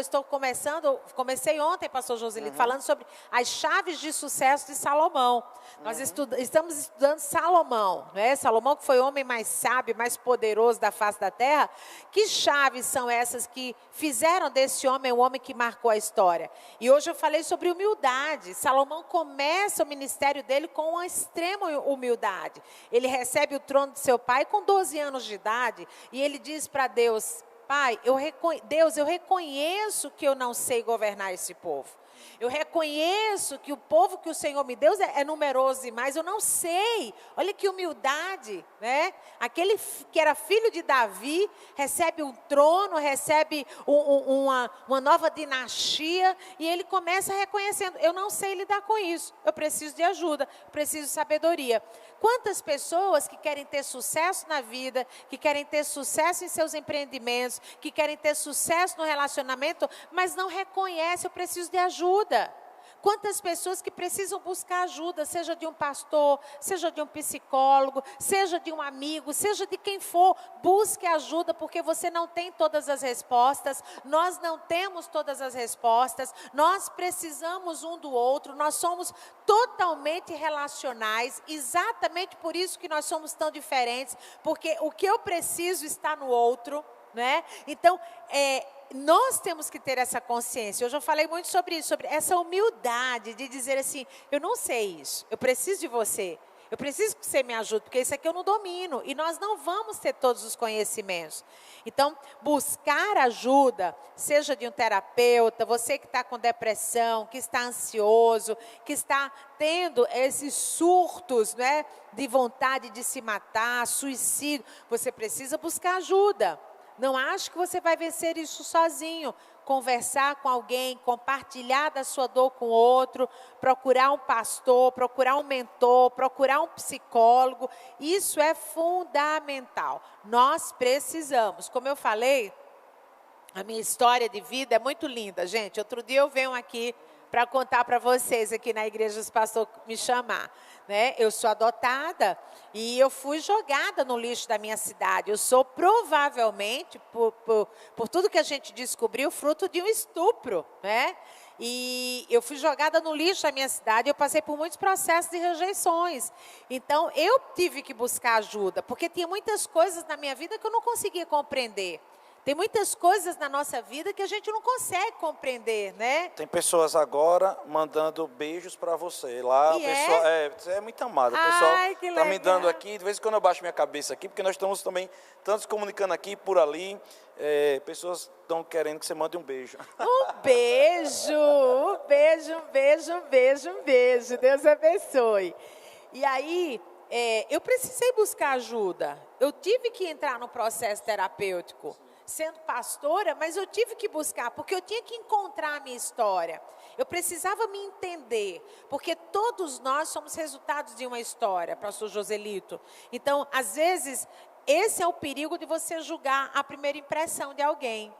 comecei ontem, pastor Joselito, falando sobre as chaves de sucesso de Salomão. Nós estamos estudando Salomão, né? Salomão, que foi o homem mais sábio, mais poderoso da face da terra. Que chaves são essas que fizeram desse homem o homem que marcou a história? E hoje eu falei sobre humildade. Salomão começa o ministério dele com uma extrema humildade. Ele recebe o trono de seu pai com 12 anos de idade e ele diz para Deus: Pai, Deus, eu reconheço que eu não sei governar esse povo. Eu reconheço que o povo que o Senhor me deu é numeroso demais, eu não sei. Olha que humildade, né? Aquele que era filho de Davi, recebe um trono, recebe uma nova dinastia, e ele começa reconhecendo: eu não sei lidar com isso, eu preciso de ajuda, preciso de sabedoria. Quantas pessoas que querem ter sucesso na vida, que querem ter sucesso em seus empreendimentos, que querem ter sucesso no relacionamento, mas não reconhecem: eu preciso de ajuda. Quantas pessoas que precisam buscar ajuda, seja de um pastor, seja de um psicólogo, seja de um amigo, seja de quem for, busque ajuda, porque você não tem todas as respostas, nós não temos todas as respostas, nós precisamos um do outro, nós somos totalmente relacionais, exatamente por isso que nós somos tão diferentes, porque o que eu preciso está no outro, né? Então, nós temos que ter essa consciência. Hoje eu falei muito sobre isso, sobre essa humildade de dizer assim: eu não sei isso, eu preciso de você, eu preciso que você me ajude, porque isso aqui eu não domino, e nós não vamos ter todos os conhecimentos. Então, buscar ajuda, seja de um terapeuta, você que está com depressão, que está ansioso, que está tendo esses surtos, né, de vontade de se matar, suicídio, você precisa buscar ajuda. Não acho que você vai vencer isso sozinho. Conversar com alguém, compartilhar da sua dor com outro, procurar um pastor, procurar um mentor, procurar um psicólogo. Isso é fundamental. Nós precisamos. Como eu falei, a minha história de vida é muito linda, gente. Outro dia eu venho aqui para contar para vocês aqui na igreja, os pastores me chamar, né? Eu sou adotada e eu fui jogada no lixo da minha cidade. Eu sou provavelmente, por tudo que a gente descobriu, fruto de um estupro, né? E eu fui jogada no lixo da minha cidade, eu passei por muitos processos de rejeições. Então, eu tive que buscar ajuda, porque tinha muitas coisas na minha vida que eu não conseguia compreender. Tem muitas coisas na nossa vida que a gente não consegue compreender, né? Tem pessoas agora mandando beijos para você. Lá, você é muito amada. O pessoal está me dando aqui, de vez em quando eu baixo minha cabeça aqui, porque nós estamos também tantos comunicando aqui por ali. Pessoas estão querendo que você mande um beijo. Um beijo, um beijo, um beijo, um beijo, um beijo. Deus abençoe. E aí, eu precisei buscar ajuda. Eu tive que entrar no processo terapêutico. Sendo pastora, mas eu tive que buscar, porque eu tinha que encontrar a minha história. Eu precisava me entender, porque todos nós somos resultados de uma história, pastor Joselito. Então, às vezes, esse é o perigo de você julgar a primeira impressão de alguém.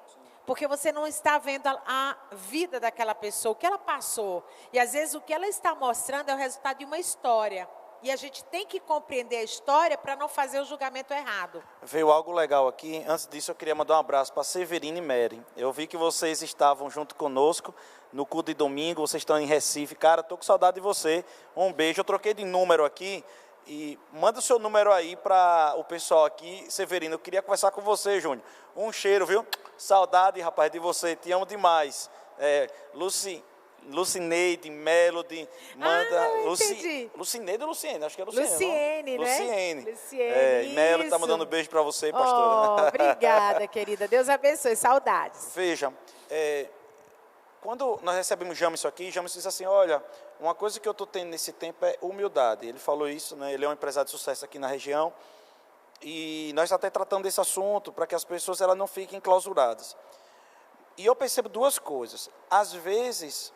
Porque você não está vendo a vida daquela pessoa, o que ela passou. E às vezes o que ela está mostrando é o resultado de uma história. E a gente tem que compreender a história para não fazer o julgamento errado. Veio algo legal aqui. Antes disso, eu queria mandar um abraço para Severina e Mary. Eu vi que vocês estavam junto conosco no culto de domingo. Vocês estão em Recife. Cara, estou com saudade de você. Um beijo. Eu troquei de número aqui. E manda o seu número aí para o pessoal aqui. Severina, eu queria conversar com você, Júnior. Um cheiro, viu? Saudade, rapaz, de você. Te amo demais. Lucineide, Melody, manda. Lucineide ou Luciene? Acho que é Luciene. Luciene, não? Né? Luciene. Melody está mandando beijo para você, pastora. Obrigada, querida. Deus abençoe. Saudades. Veja, quando nós recebemos Jamerson aqui, Jamerson disse assim: olha, uma coisa que eu estou tendo nesse tempo é humildade. Ele falou isso, né? Ele é um empresário de sucesso aqui na região. E nós até tratamos desse assunto para que as pessoas elas não fiquem clausuradas. E eu percebo duas coisas. Às vezes,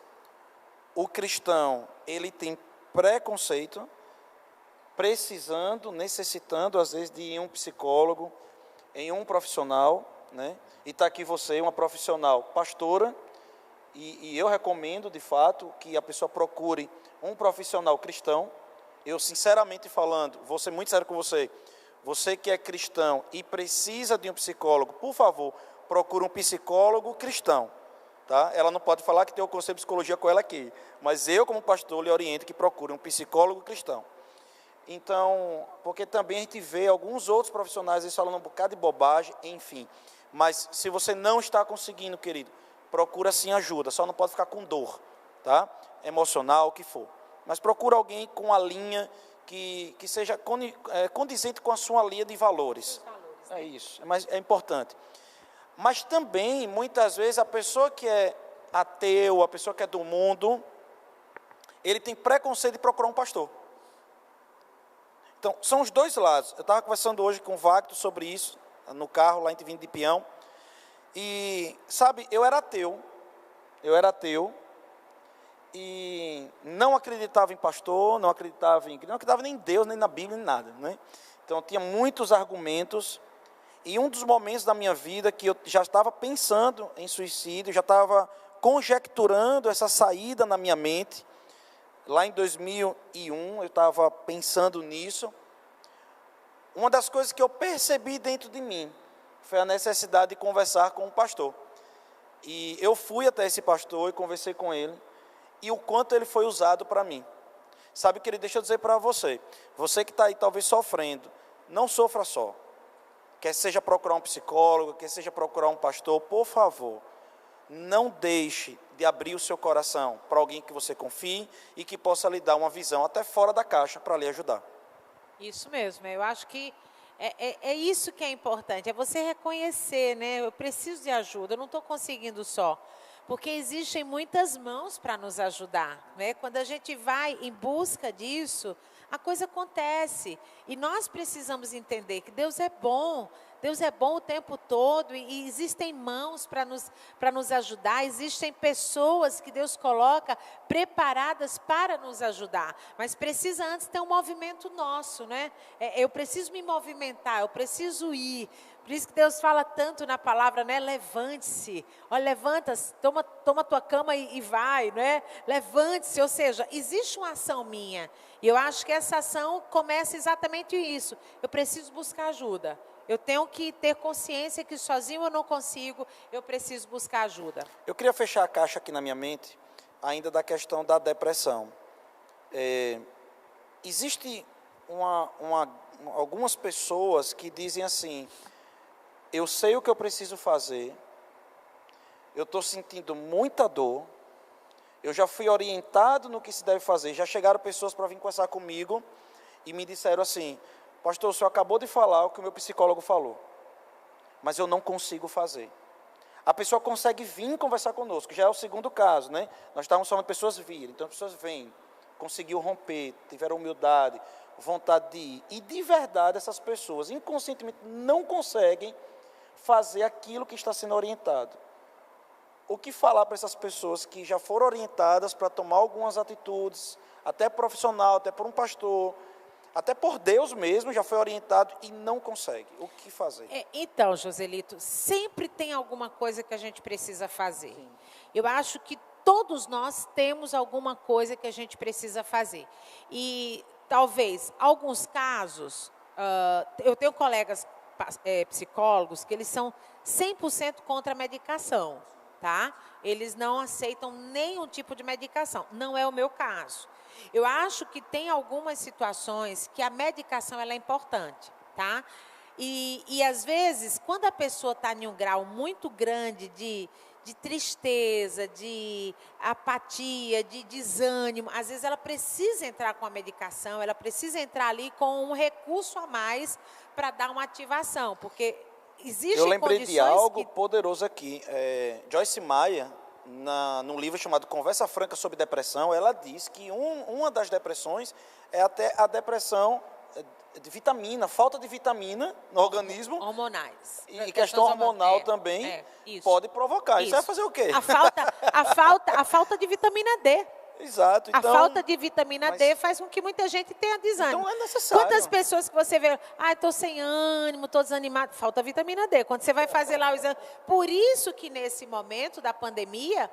o cristão, ele tem preconceito, precisando, necessitando, às vezes, de ir em um psicólogo, em um profissional, né? E está aqui você, uma profissional pastora, e eu recomendo, de fato, que a pessoa procure um profissional cristão. Eu, sinceramente falando, vou ser muito sério com você, você que é cristão e precisa de um psicólogo, por favor, procure um psicólogo cristão. Tá? Ela não pode falar que tem o conceito de psicologia com ela aqui, mas eu, como pastor, lhe oriento que procure um psicólogo cristão. Então, porque também a gente vê alguns outros profissionais eles falando um bocado de bobagem, enfim. Mas se você não está conseguindo, querido, procura sim ajuda, só não pode ficar com dor, tá? Emocional, o que for. Mas procura alguém com a linha que seja condizente com a sua linha de valores. É isso, mas é importante. Mas também, muitas vezes, a pessoa que é ateu, a pessoa que é do mundo, ele tem preconceito de procurar um pastor. Então, são os dois lados. Eu estava conversando hoje com o Wagner sobre isso, no carro, lá em vindo de peão. E, sabe, eu era ateu, e não acreditava em pastor, não acreditava nem em Deus, nem na Bíblia, nem nada, né? Então, eu tinha muitos argumentos. E um dos momentos da minha vida que eu já estava pensando em suicídio, já estava conjecturando essa saída na minha mente, lá em 2001, eu estava pensando nisso. Uma das coisas que eu percebi dentro de mim foi a necessidade de conversar com um pastor. E eu fui até esse pastor e conversei com ele, e o quanto ele foi usado para mim. Sabe, querido, deixa eu dizer para você, você que está aí talvez sofrendo, não sofra só. Quer seja procurar um psicólogo, quer seja procurar um pastor, por favor, não deixe de abrir o seu coração para alguém que você confie e que possa lhe dar uma visão até fora da caixa para lhe ajudar. Isso mesmo, eu acho que é isso que é importante, é você reconhecer, né? Eu preciso de ajuda, eu não estou conseguindo só. Porque existem muitas mãos para nos ajudar, né? Quando a gente vai em busca disso, a coisa acontece. E nós precisamos entender que Deus é bom o tempo todo, e existem mãos para nos ajudar, existem pessoas que Deus coloca preparadas para nos ajudar, mas precisa antes ter um movimento nosso, né? Eu preciso me movimentar, eu preciso ir. Por isso que Deus fala tanto na palavra, né? Levante-se, olha, levanta-se, toma tua cama e vai, né? Levante-se, ou seja, existe uma ação minha, e eu acho que essa ação começa exatamente isso. Eu preciso buscar ajuda. Eu tenho que ter consciência que sozinho eu não consigo, eu preciso buscar ajuda. Eu queria fechar a caixa aqui na minha mente, ainda da questão da depressão. Existe algumas pessoas que dizem assim, eu sei o que eu preciso fazer, eu estou sentindo muita dor, eu já fui orientado no que se deve fazer, já chegaram pessoas para vir conversar comigo e me disseram assim, pastor, o senhor acabou de falar o que o meu psicólogo falou, mas eu não consigo fazer. A pessoa consegue vir conversar conosco, já é o segundo caso, né? Nós estávamos falando de pessoas virem, então as pessoas vêm, conseguiu romper, tiveram humildade, vontade de ir. E de verdade essas pessoas inconscientemente não conseguem fazer aquilo que está sendo orientado. O que falar para essas pessoas que já foram orientadas para tomar algumas atitudes, até profissional, até por um pastor, até por Deus mesmo, já foi orientado e não consegue. O que fazer? Então, Joselito, sempre tem alguma coisa que a gente precisa fazer. Sim. Eu acho que todos nós temos alguma coisa que a gente precisa fazer. E talvez, alguns casos, eu tenho colegas psicólogos que eles são 100% contra a medicação, tá? Eles não aceitam nenhum tipo de medicação. Não é o meu caso. Eu acho que tem algumas situações que a medicação ela é importante, tá? E às vezes, quando a pessoa está em um grau muito grande de tristeza, de apatia, de desânimo, às vezes ela precisa entrar com a medicação, ela precisa entrar ali com um recurso a mais para dar uma ativação, porque existem condições. Eu lembrei de algo poderoso aqui. Joyce Meyer, num livro chamado Conversa Franca sobre Depressão, ela diz que uma das depressões é até a depressão de vitamina, falta de vitamina no organismo. Hormonais. E questão hormonal também pode provocar. Isso vai fazer o quê? A falta de vitamina D. Exato. Então, a falta de vitamina D faz com que muita gente tenha desânimo. Então é necessário. Quantas pessoas que você vê, estou sem ânimo, estou desanimado, falta vitamina D. Quando você vai fazer lá o exame. Por isso que nesse momento da pandemia,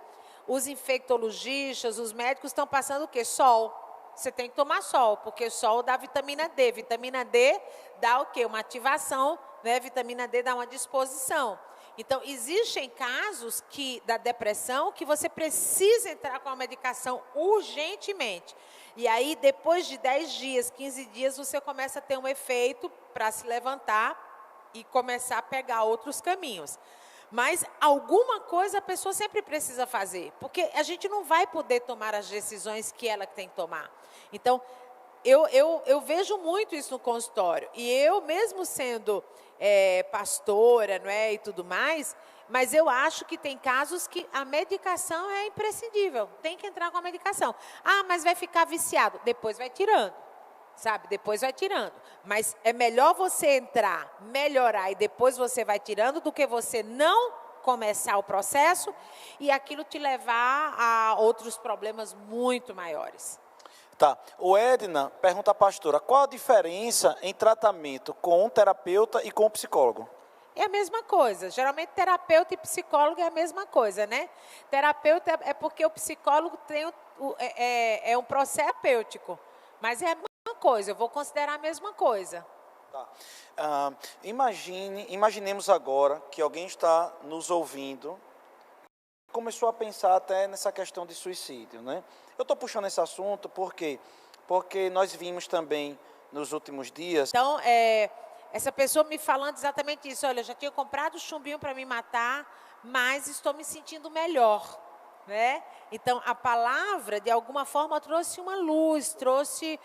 os infectologistas, os médicos estão passando o quê? Sol. Você tem que tomar sol, porque sol dá vitamina D. Vitamina D dá o quê? Uma ativação, né? Vitamina D dá uma disposição. Então, existem casos da depressão que você precisa entrar com a medicação urgentemente. E aí, depois de 10 dias, 15 dias, você começa a ter um efeito para se levantar e começar a pegar outros caminhos. Mas alguma coisa a pessoa sempre precisa fazer, porque a gente não vai poder tomar as decisões que ela tem que tomar. Então, eu vejo muito isso no consultório. E eu, mesmo sendo pastora, não é, e tudo mais, mas eu acho que tem casos que a medicação é imprescindível. Tem que entrar com a medicação. Mas vai ficar viciado. Depois vai tirando, sabe? Depois vai tirando. Mas é melhor você entrar, melhorar e depois você vai tirando do que você não começar o processo e aquilo te levar a outros problemas muito maiores. Tá. O Edna pergunta à pastora, qual a diferença em tratamento com um terapeuta e com um psicólogo? É a mesma coisa. Geralmente, terapeuta e psicólogo é a mesma coisa, né? Terapeuta é porque o psicólogo tem um processo terapêutico. Mas é a mesma coisa, eu vou considerar a mesma coisa. Tá. Imaginemos agora que alguém está nos ouvindo, começou a pensar até nessa questão de suicídio, né? Eu estou puxando esse assunto porque nós vimos também nos últimos dias. Então, essa pessoa me falando exatamente isso, olha, eu já tinha comprado chumbinho para me matar, mas estou me sentindo melhor, né? Então, a palavra, de alguma forma, trouxe uma luz, trouxe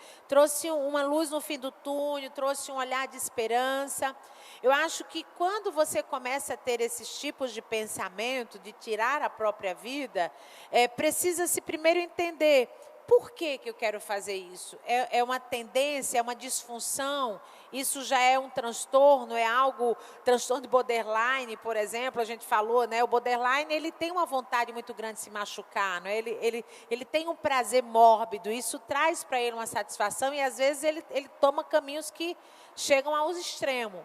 uma luz no fim do túnel, trouxe um olhar de esperança. Eu acho que quando você começa a ter esses tipos de pensamento, de tirar a própria vida, precisa-se primeiro entender por que eu quero fazer isso. É uma tendência, é uma disfunção, isso já é um transtorno, transtorno de borderline, por exemplo, a gente falou, né? O borderline, ele tem uma vontade muito grande de se machucar, né? Ele tem um prazer mórbido, isso traz para ele uma satisfação e às vezes ele toma caminhos que chegam aos extremos.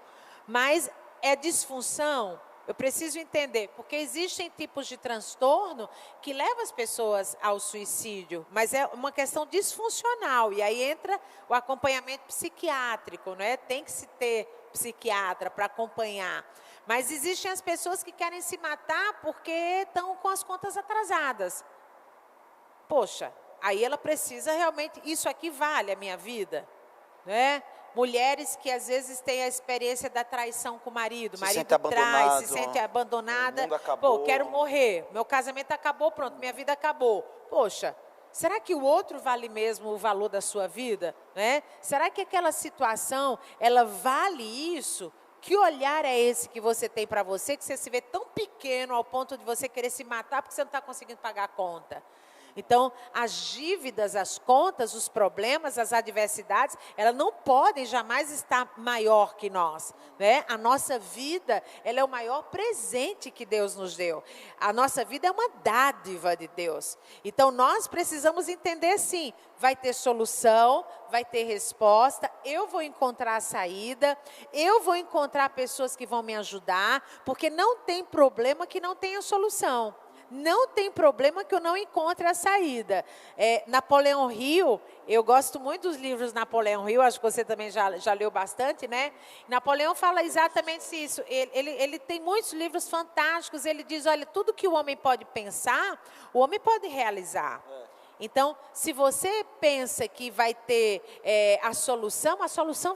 Mas é disfunção, eu preciso entender, porque existem tipos de transtorno que levam as pessoas ao suicídio, mas é uma questão disfuncional, e aí entra o acompanhamento psiquiátrico, né? Tem que se ter psiquiatra para acompanhar. Mas existem as pessoas que querem se matar porque estão com as contas atrasadas. Poxa, aí ela precisa realmente, isso aqui vale a minha vida, né? Mulheres que às vezes têm a experiência da traição com o marido trai, se sente abandonada, quero morrer, meu casamento acabou, pronto, minha vida acabou. Poxa, será que o outro vale mesmo o valor da sua vida? Né? Será que aquela situação, ela vale isso? Que olhar é esse que você tem para você, que você se vê tão pequeno ao ponto de você querer se matar porque você não está conseguindo pagar a conta? Então, as dívidas, as contas, os problemas, as adversidades, elas não podem jamais estar maior que nós, né? A nossa vida, ela é o maior presente que Deus nos deu. A nossa vida é uma dádiva de Deus. Então, nós precisamos entender, sim, vai ter solução, vai ter resposta, eu vou encontrar a saída, eu vou encontrar pessoas que vão me ajudar, porque não tem problema que não tenha solução. Não tem problema que eu não encontre a saída. Napoleão Hill, eu gosto muito dos livros Napoleão Hill, acho que você também já leu bastante, né? Napoleão fala exatamente isso. Ele tem muitos livros fantásticos, ele diz, olha, tudo que o homem pode pensar, o homem pode realizar. Então, se você pensa que vai ter a solução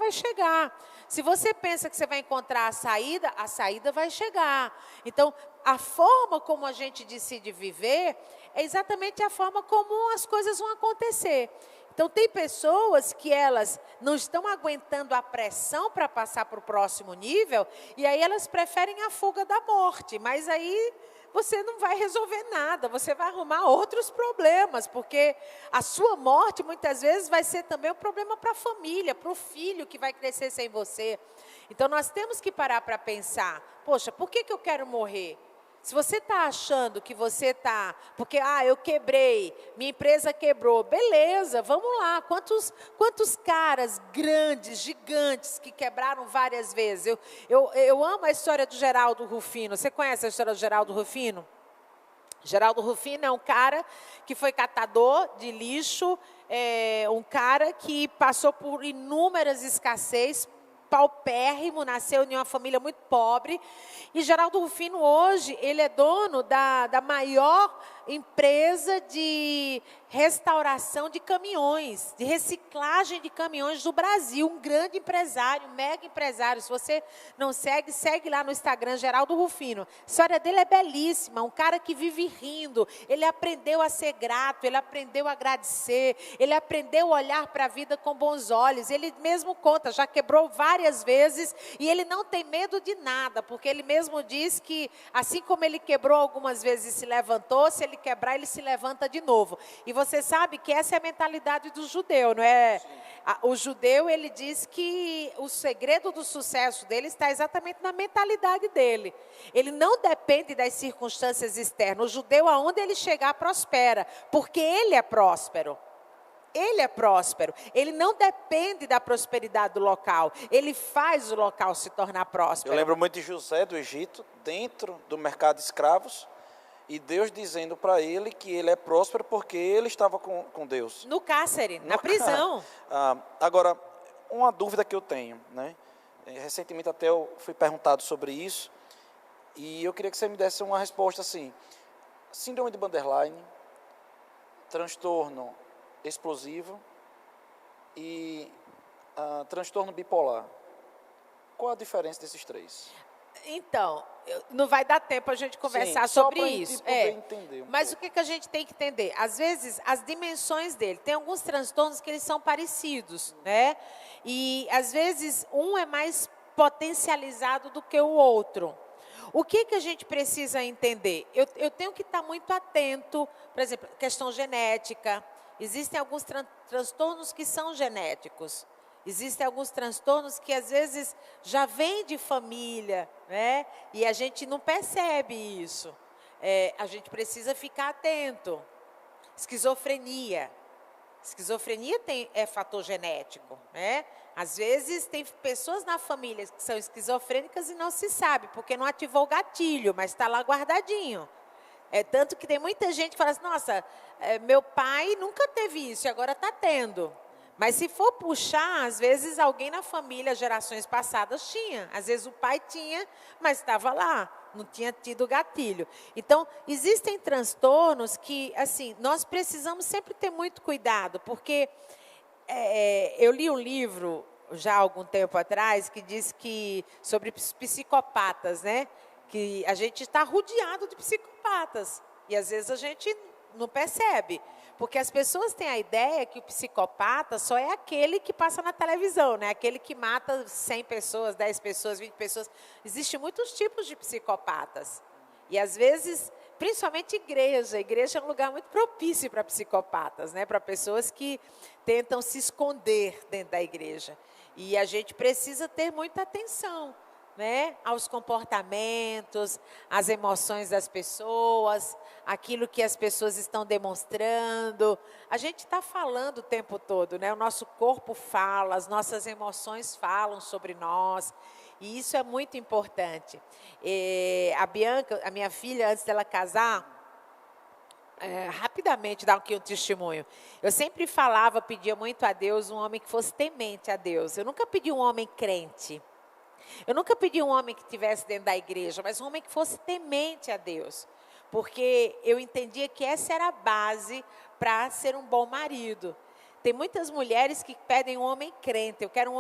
vai chegar. Se você pensa que você vai encontrar a saída vai chegar. Então, a forma como a gente decide viver é exatamente a forma como as coisas vão acontecer. Então, tem pessoas que elas não estão aguentando a pressão para passar para o próximo nível, e aí elas preferem a fuga da morte. Mas aí você não vai resolver nada, você vai arrumar outros problemas, porque a sua morte muitas vezes vai ser também um problema para a família, para o filho que vai crescer sem você. Então nós temos que parar para pensar, poxa, por que eu quero morrer? Se você está achando que você está, porque eu quebrei, minha empresa quebrou, beleza, vamos lá. Quantos caras grandes, gigantes, que quebraram várias vezes? Eu amo a história do Geraldo Rufino. Você conhece a história do Geraldo Rufino? Geraldo Rufino é um cara que foi catador de lixo, um cara que passou por inúmeras escassez, paupérrimo, nasceu em uma família muito pobre. E Geraldo Rufino hoje, ele é dono da maior empresa de restauração de caminhões, de reciclagem de caminhões do Brasil. Um grande empresário, um mega empresário. Se você não segue, segue lá no Instagram, Geraldo Rufino. A história dele é belíssima, um cara que vive rindo. Ele aprendeu a ser grato, ele aprendeu a agradecer, ele aprendeu a olhar para a vida com bons olhos. Ele mesmo conta, já quebrou várias vezes e ele não tem medo de nada, porque ele mesmo diz que, assim como ele quebrou algumas vezes e se levantou, se ele quebrar, ele se levanta de novo. E você sabe que essa é a mentalidade do judeu, não é? O judeu, ele diz que o segredo do sucesso dele está exatamente na mentalidade dele. Ele não depende das circunstâncias externas. O judeu, aonde ele chegar, prospera, porque ele é próspero. Ele é próspero, ele não depende da prosperidade do local, ele faz o local se tornar próspero. Eu lembro muito de José do Egito, dentro do mercado de escravos, e Deus dizendo para ele que ele é próspero porque ele estava com Deus. No cárcere, na prisão. Agora, uma dúvida que eu tenho, né? Recentemente até eu fui perguntado sobre isso, e eu queria que você me desse uma resposta assim: síndrome de borderline, transtorno explosivo e transtorno bipolar. Qual a diferença desses três? Então, não vai dar tempo a gente conversar sobre isso. Entender mas o que a gente tem que entender? Às vezes, as dimensões dele, tem alguns transtornos que eles são parecidos, né? E, às vezes, um é mais potencializado do que o outro. O que a gente precisa entender? Eu tenho que estar muito atento, por exemplo, questão genética. Existem alguns transtornos que são genéticos. Existem alguns transtornos que, às vezes, já vêm de família, né? E a gente não percebe isso. A gente precisa ficar atento. Esquizofrenia. Esquizofrenia é fator genético, né? Às vezes, tem pessoas na família que são esquizofrênicas e não se sabe, porque não ativou o gatilho, mas está lá guardadinho. Tanto que tem muita gente que fala assim, nossa, meu pai nunca teve isso e agora está tendo. Mas se for puxar, às vezes alguém na família, gerações passadas, tinha. Às vezes o pai tinha, mas estava lá, não tinha tido gatilho. Então, existem transtornos que, assim, nós precisamos sempre ter muito cuidado, porque eu li um livro, já há algum tempo atrás, que diz que, sobre psicopatas, né? Que a gente está rodeado de psicopatas. E às vezes a gente não percebe. Porque as pessoas têm a ideia que o psicopata só é aquele que passa na televisão, né? Aquele que mata 100 pessoas, 10 pessoas, 20 pessoas. Existem muitos tipos de psicopatas. E às vezes, principalmente igreja. A igreja é um lugar muito propício para psicopatas, né? Para pessoas que tentam se esconder dentro da igreja. E a gente precisa ter muita atenção, né, aos comportamentos, às emoções das pessoas, aquilo que as pessoas estão demonstrando. A gente está falando o tempo todo, né? O nosso corpo fala, as nossas emoções falam sobre nós, e isso é muito importante. A Bianca, a minha filha, antes dela casar, rapidamente dar aqui um testemunho. Eu sempre falava, pedia muito a Deus um homem que fosse temente a Deus. Eu nunca pedi um homem crente. Eu nunca pedi um homem que estivesse dentro da igreja, mas um homem que fosse temente a Deus. Porque eu entendia que essa era a base para ser um bom marido. Tem muitas mulheres que pedem um homem crente. Eu quero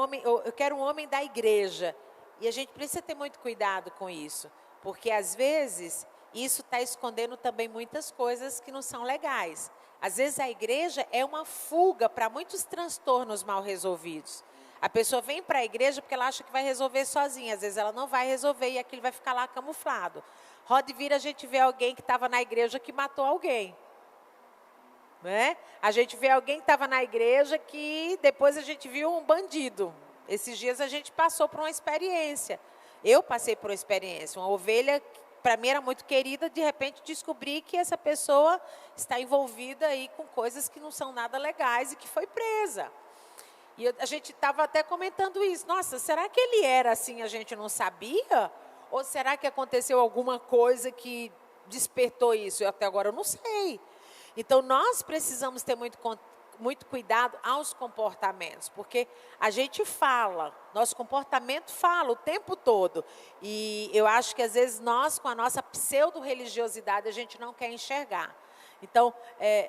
um homem da igreja. E a gente precisa ter muito cuidado com isso. Porque, às vezes, isso está escondendo também muitas coisas que não são legais. Às vezes, a igreja é uma fuga para muitos transtornos mal resolvidos. A pessoa vem para a igreja porque ela acha que vai resolver sozinha. Às vezes ela não vai resolver e aquilo vai ficar lá camuflado. Roda e vira, a gente vê alguém que estava na igreja que matou alguém. Né? A gente vê alguém que estava na igreja que depois a gente viu um bandido. Esses dias a gente passou por uma experiência. Eu passei por uma experiência. Uma ovelha, para mim era muito querida, de repente descobri que essa pessoa está envolvida aí com coisas que não são nada legais e que foi presa. E a gente estava até comentando isso. Nossa, será que ele era assim, a gente não sabia? Ou será que aconteceu alguma coisa que despertou isso? Eu até agora eu não sei. Então, nós precisamos ter muito cuidado aos comportamentos, porque a gente fala, nosso comportamento fala o tempo todo. E eu acho que, às vezes, nós, com a nossa pseudo-religiosidade, a gente não quer enxergar. Então,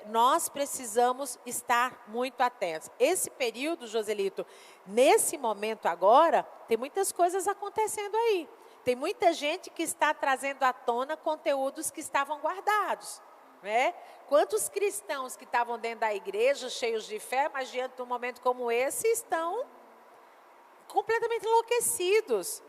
nós precisamos estar muito atentos. Esse período, Joselito, nesse momento agora, tem muitas coisas acontecendo aí. Tem muita gente que está trazendo à tona conteúdos que estavam guardados. Né? Quantos cristãos que estavam dentro da igreja, cheios de fé, mas diante de um momento como esse, estão completamente enlouquecidos.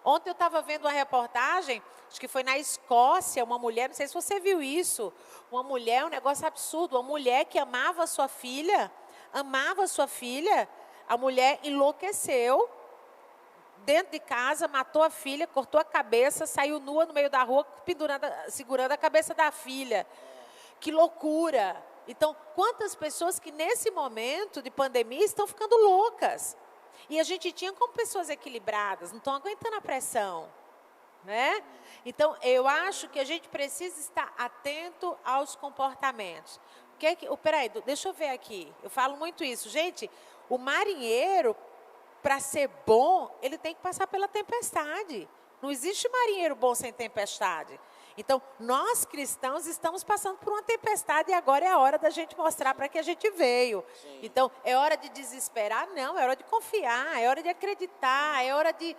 Ontem eu estava vendo uma reportagem, acho que foi na Escócia, uma mulher, não sei se você viu isso, uma mulher, um negócio absurdo, uma mulher que amava sua filha, a mulher enlouqueceu, dentro de casa, matou a filha, cortou a cabeça, saiu nua no meio da rua, segurando a cabeça da filha. Que loucura! Então, quantas pessoas que nesse momento de pandemia estão ficando loucas? E a gente tinha como pessoas equilibradas, não estão aguentando a pressão. Né? Então, eu acho que a gente precisa estar atento aos comportamentos. Peraí, deixa eu ver aqui. Eu falo muito isso. Gente, o marinheiro, para ser bom, ele tem que passar pela tempestade. Não existe marinheiro bom sem tempestade. Então, nós cristãos estamos passando por uma tempestade e agora é a hora da gente mostrar para que a gente veio. Sim. Então, é hora de desesperar? Não, é hora de confiar, é hora de acreditar, é hora de,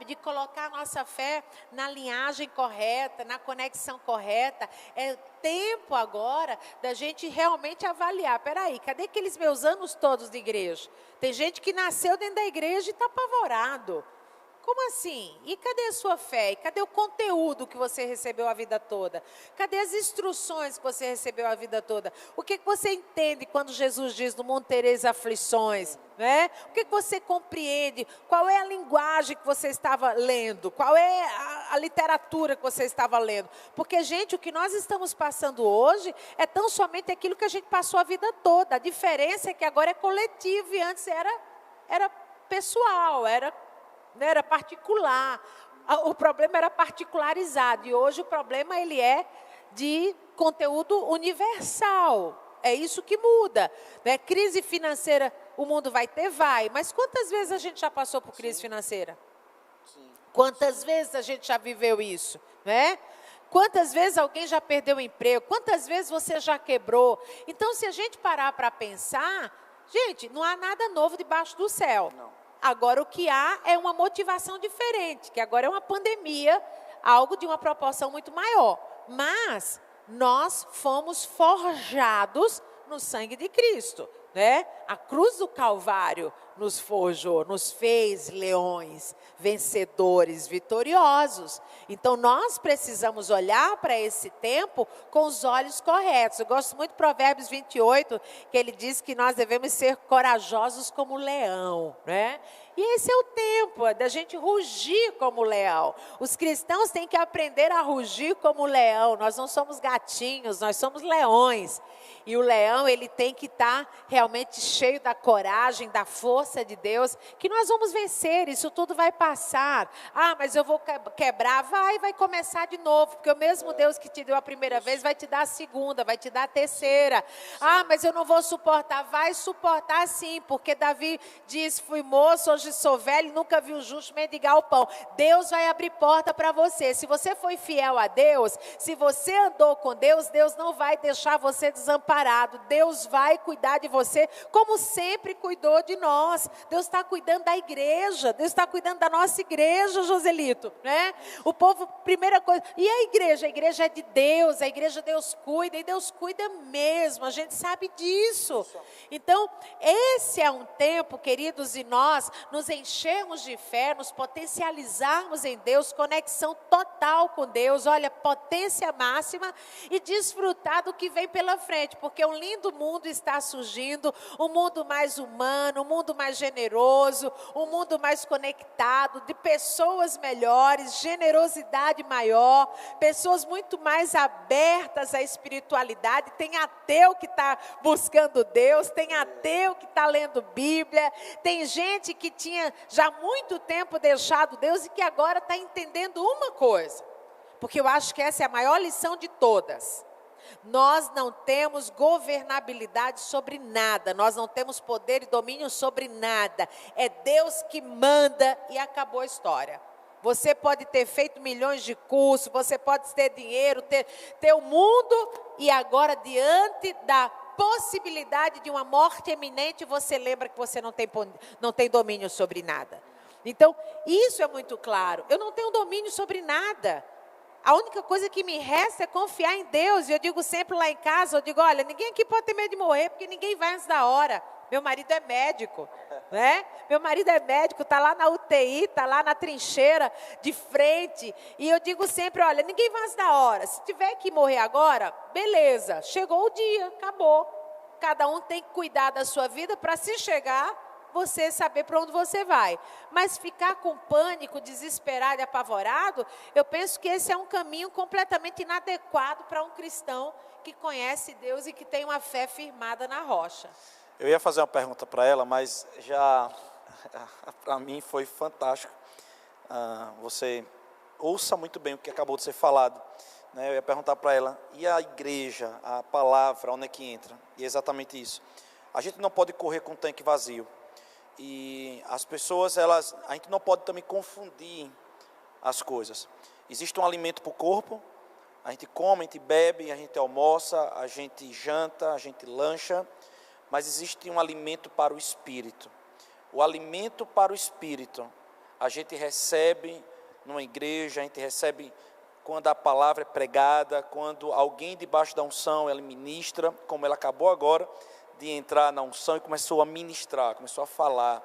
de colocar a nossa fé na linhagem correta, na conexão correta. É tempo agora da gente realmente avaliar. Peraí, cadê aqueles meus anos todos de igreja? Tem gente que nasceu dentro da igreja e está apavorado. Como assim? E cadê a sua fé? E cadê o conteúdo que você recebeu a vida toda? Cadê as instruções que você recebeu a vida toda? O que você entende quando Jesus diz, no mundo tereis aflições? Né? O que você compreende? Qual é a linguagem que você estava lendo? Qual é a literatura que você estava lendo? Porque, gente, o que nós estamos passando hoje é tão somente aquilo que a gente passou a vida toda. A diferença é que agora é coletivo e antes era pessoal, era particular. O problema era particularizado e hoje o problema ele é de conteúdo universal. É isso que muda. Né? Crise financeira, o mundo vai ter? Vai. Mas quantas vezes a gente já passou por crise financeira? Quantas vezes a gente já viveu isso? Né? Quantas vezes alguém já perdeu o emprego? Quantas vezes você já quebrou? Então, se a gente parar para pensar, gente, não há nada novo debaixo do céu. Não. Agora, o que há é uma motivação diferente, que agora é uma pandemia, algo de uma proporção muito maior. Mas nós fomos forjados no sangue de Cristo. Né? A cruz do Calvário nos forjou, nos fez leões, vencedores, vitoriosos. Então, nós precisamos olhar para esse tempo com os olhos corretos. Eu gosto muito de Provérbios 28, que ele diz que nós devemos ser corajosos como leão, né? E esse é o tempo da gente rugir como leão. Os cristãos têm que aprender a rugir como leão. Nós não somos gatinhos, nós somos leões. E o leão, ele tem que estar realmente cheio da coragem, da força de Deus, que nós vamos vencer, isso tudo vai passar. Ah, mas eu vou quebrar, vai começar de novo, porque o mesmo Deus que te deu a primeira vez, vai te dar a segunda, vai te dar a terceira. Ah, mas eu não vou suportar, vai suportar sim, porque Davi diz, fui moço, hoje sou velho e nunca vi o justo mendigar o pão. Deus vai abrir porta para você. Se você foi fiel a Deus, se você andou com Deus, Deus não vai deixar você desamparado. Deus vai cuidar de você. você, como sempre cuidou de nós. Deus está cuidando da igreja, Deus está cuidando da nossa igreja, Joselito, né? O povo, primeira coisa, e a igreja? A igreja é de Deus, a igreja Deus cuida, e Deus cuida mesmo, a gente sabe disso. Então, esse é um tempo, queridos, de nós nos enchermos de fé, nos potencializarmos em Deus, conexão total com Deus, olha, potência máxima, e desfrutar do que vem pela frente, porque um lindo mundo está surgindo, um mundo mais humano, um mundo mais generoso, um mundo mais conectado, de pessoas melhores, generosidade maior, pessoas muito mais abertas à espiritualidade. Tem ateu que está buscando Deus, tem ateu que está lendo Bíblia, tem gente que tinha já há muito tempo deixado Deus e que agora está entendendo uma coisa, porque eu acho que essa é a maior lição de todas. Nós não temos governabilidade sobre nada, nós não temos poder e domínio sobre nada, é Deus que manda e acabou a história. Você pode ter feito milhões de cursos, você pode ter dinheiro, ter o mundo, e agora diante da possibilidade de uma morte iminente, você lembra que você não tem domínio sobre nada. Então, isso é muito claro, eu não tenho domínio sobre nada. A única coisa que me resta é confiar em Deus. E eu digo sempre lá em casa, eu digo, olha, ninguém aqui pode ter medo de morrer, porque ninguém vai antes da hora. Meu marido é médico, né? Meu marido é médico, está lá na UTI, está lá na trincheira, de frente. E eu digo sempre, olha, ninguém vai antes da hora. Se tiver que morrer agora, beleza, chegou o dia, acabou. Cada um tem que cuidar da sua vida para se chegar, você saber para onde você vai. Mas ficar com pânico, desesperado e apavorado, eu penso que esse é um caminho completamente inadequado para um cristão que conhece Deus e que tem uma fé firmada na rocha. Eu ia fazer uma pergunta para ela, mas já para mim foi fantástico. Você ouça muito bem o que acabou de ser falado. Né? Eu ia perguntar para ela, e a igreja, a palavra, onde é que entra? E é exatamente isso. A gente não pode correr com o tanque vazio. E as pessoas, a gente não pode também confundir as coisas. Existe um alimento para o corpo, a gente come, a gente bebe, a gente almoça, a gente janta, a gente lancha, mas existe um alimento para o espírito. O alimento para o espírito, a gente recebe numa igreja, a gente recebe quando a palavra é pregada, quando alguém debaixo da unção, ela ministra, como ela acabou agora, de entrar na unção e começou a ministrar, começou a falar.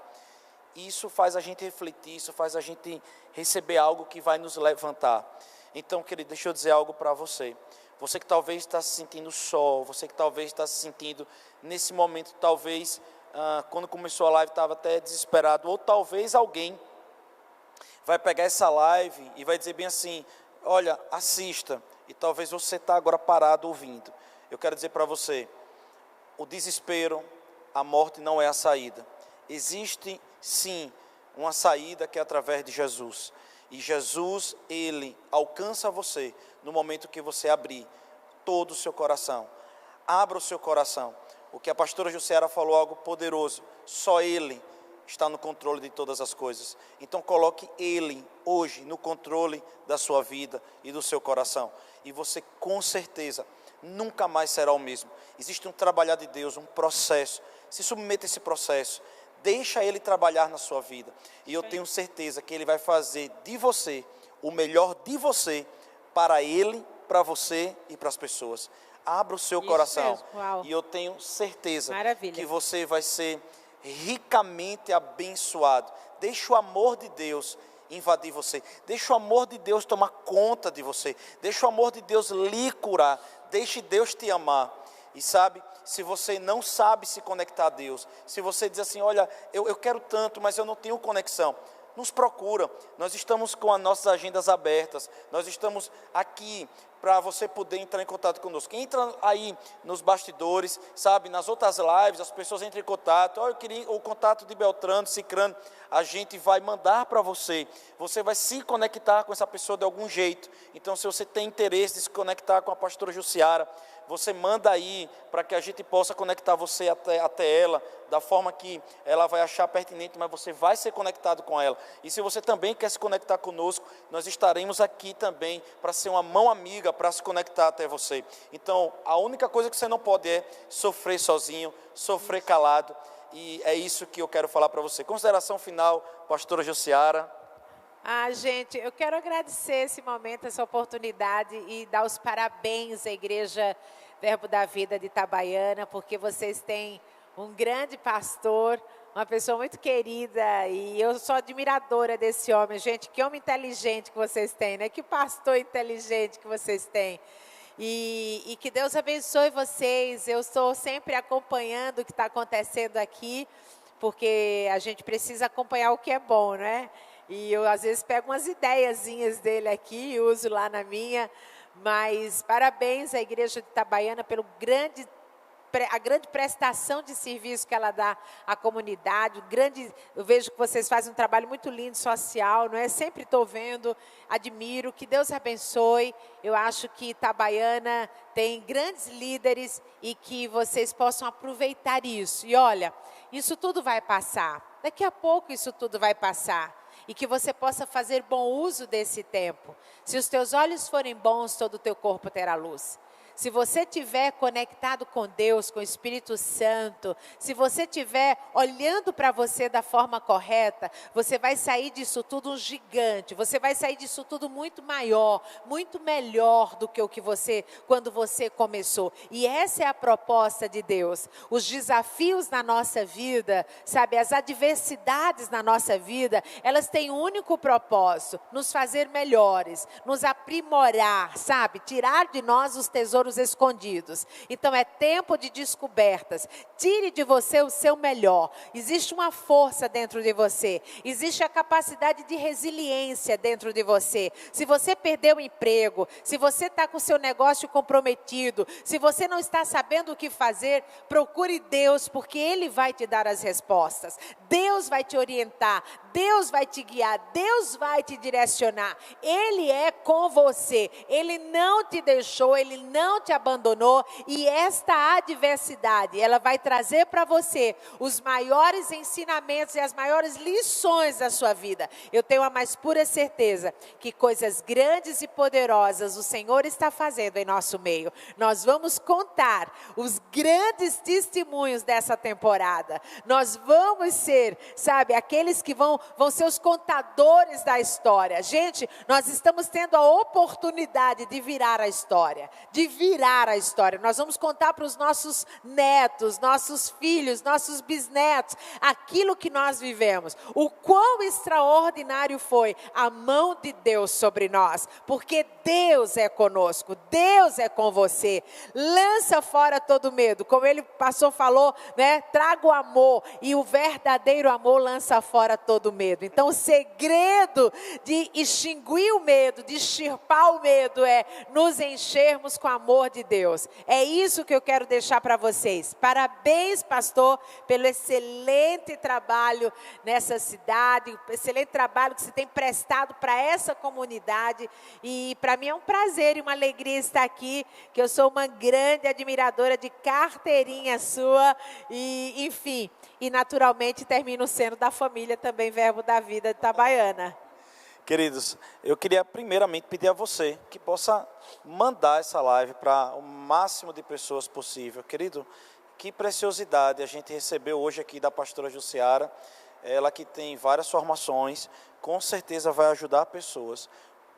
Isso faz a gente refletir, isso faz a gente receber algo que vai nos levantar. Então, querido, deixa eu dizer algo para você. Você que talvez está se sentindo só, você que talvez está se sentindo nesse momento, talvez, quando começou a live estava até desesperado, ou talvez alguém vai pegar essa live e vai dizer bem assim, olha, assista, e talvez você está agora parado ouvindo. Eu quero dizer para você, o desespero, a morte não é a saída. Existe, sim, uma saída que é através de Jesus. E Jesus, Ele alcança você no momento que você abrir todo o seu coração. Abra o seu coração. O que a pastora Jussiara falou, algo poderoso. Só Ele está no controle de todas as coisas. Então coloque Ele hoje no controle da sua vida e do seu coração. E você com certeza nunca mais será o mesmo. Existe um trabalhar de Deus, um processo. Se submeta a esse processo. Deixa Ele trabalhar na sua vida. E eu tenho certeza que Ele vai fazer de você o melhor de você para Ele, para você e para as pessoas. Abra o seu coração. E eu tenho certeza que você vai ser ricamente abençoado. Deixa o amor de Deus invadir você. Deixa o amor de Deus tomar conta de você. Deixa o amor de Deus lhe curar. Deixe Deus te amar. E sabe, se você não sabe se conectar a Deus, se você diz assim, olha, eu quero tanto, mas eu não tenho conexão, nos procura. Nós estamos com as nossas agendas abertas. Nós estamos aqui para você poder entrar em contato conosco. Entra aí nos bastidores, sabe, nas outras lives, as pessoas entram em contato. Oh, eu queria o contato de Beltrano, Cicrano. A gente vai mandar para você. Você vai se conectar com essa pessoa de algum jeito. Então, se você tem interesse de se conectar com a pastora Jussiara, você manda aí para que a gente possa conectar você até ela, da forma que ela vai achar pertinente, mas você vai ser conectado com ela. E se você também quer se conectar conosco, nós estaremos aqui também para ser uma mão amiga, para se conectar até você. Então, a única coisa que você não pode é sofrer sozinho, sofrer calado. E é isso que eu quero falar para você. Consideração final, pastora Jussiara. Gente, eu quero agradecer esse momento, essa oportunidade e dar os parabéns à Igreja Verbo da Vida de Itabaiana, porque vocês têm um grande pastor, uma pessoa muito querida, e eu sou admiradora desse homem. Gente, que homem inteligente que vocês têm, né? Que pastor inteligente que vocês têm. E que Deus abençoe vocês. Eu estou sempre acompanhando o que está acontecendo aqui, porque a gente precisa acompanhar o que é bom, né? E eu, às vezes, pego umas ideiazinhas dele aqui e uso lá na minha. Mas parabéns à Igreja de Itabaiana pelo a grande prestação de serviço que ela dá à comunidade. Eu vejo que vocês fazem um trabalho muito lindo, social, não é? Sempre estou vendo, admiro, que Deus abençoe. Eu acho que Itabaiana tem grandes líderes e que vocês possam aproveitar isso. E olha, isso tudo vai passar. Daqui a pouco isso tudo vai passar. E que você possa fazer bom uso desse tempo. Se os teus olhos forem bons, todo o teu corpo terá luz. Se você estiver conectado com Deus, com o Espírito Santo, se você estiver olhando para você da forma correta, você vai sair disso tudo um gigante, você vai sair disso tudo muito maior, muito melhor do que quando você começou. E essa é a proposta de Deus. Os desafios na nossa vida, sabe, as adversidades na nossa vida, elas têm um único propósito: nos fazer melhores, nos aprimorar, sabe, tirar de nós os tesouros escondidos. Então é tempo de descobertas. Tire de você o seu melhor. Existe uma força dentro de você. Existe a capacidade de resiliência dentro de você. Se você perdeu o emprego, se você está com o seu negócio comprometido, se você não está sabendo o que fazer, procure Deus, porque Ele vai te dar as respostas. Deus vai te orientar. Deus vai te guiar. Deus vai te direcionar. Ele é com você. Ele não te deixou. Ele não te abandonou. E esta adversidade, ela vai trazer para você os maiores ensinamentos e as maiores lições da sua vida. Eu tenho a mais pura certeza que coisas grandes e poderosas o Senhor está fazendo em nosso meio. Nós vamos contar os grandes testemunhos dessa temporada. Nós vamos ser, sabe, aqueles que vão ser os contadores da história. Gente, nós estamos tendo a oportunidade de virar a história. Nós vamos contar para os nossos netos, nossos filhos, nossos bisnetos, aquilo que nós vivemos. O quão extraordinário foi a mão de Deus sobre nós. Porque Deus é conosco, Deus é com você. Lança fora todo medo. Como ele pastor falou, né? Traga o amor, e o verdadeiro amor lança fora todo medo. Então o segredo de extinguir o medo, de extirpar o medo, é nos enchermos com o amor de Deus. É isso que eu quero deixar para vocês. Parabéns, pastor, pelo excelente trabalho nessa cidade, excelente trabalho que você tem prestado para essa comunidade. E para mim é um prazer e uma alegria estar aqui, que eu sou uma grande admiradora de carteirinha sua, e enfim, e naturalmente termino sendo da família também Verbo da Vida de Itabaiana. Queridos, eu queria primeiramente pedir a você que possa mandar essa live para o máximo de pessoas possível. Querido, que preciosidade a gente recebeu hoje aqui da pastora Jussiara. Ela que tem várias formações, com certeza vai ajudar pessoas.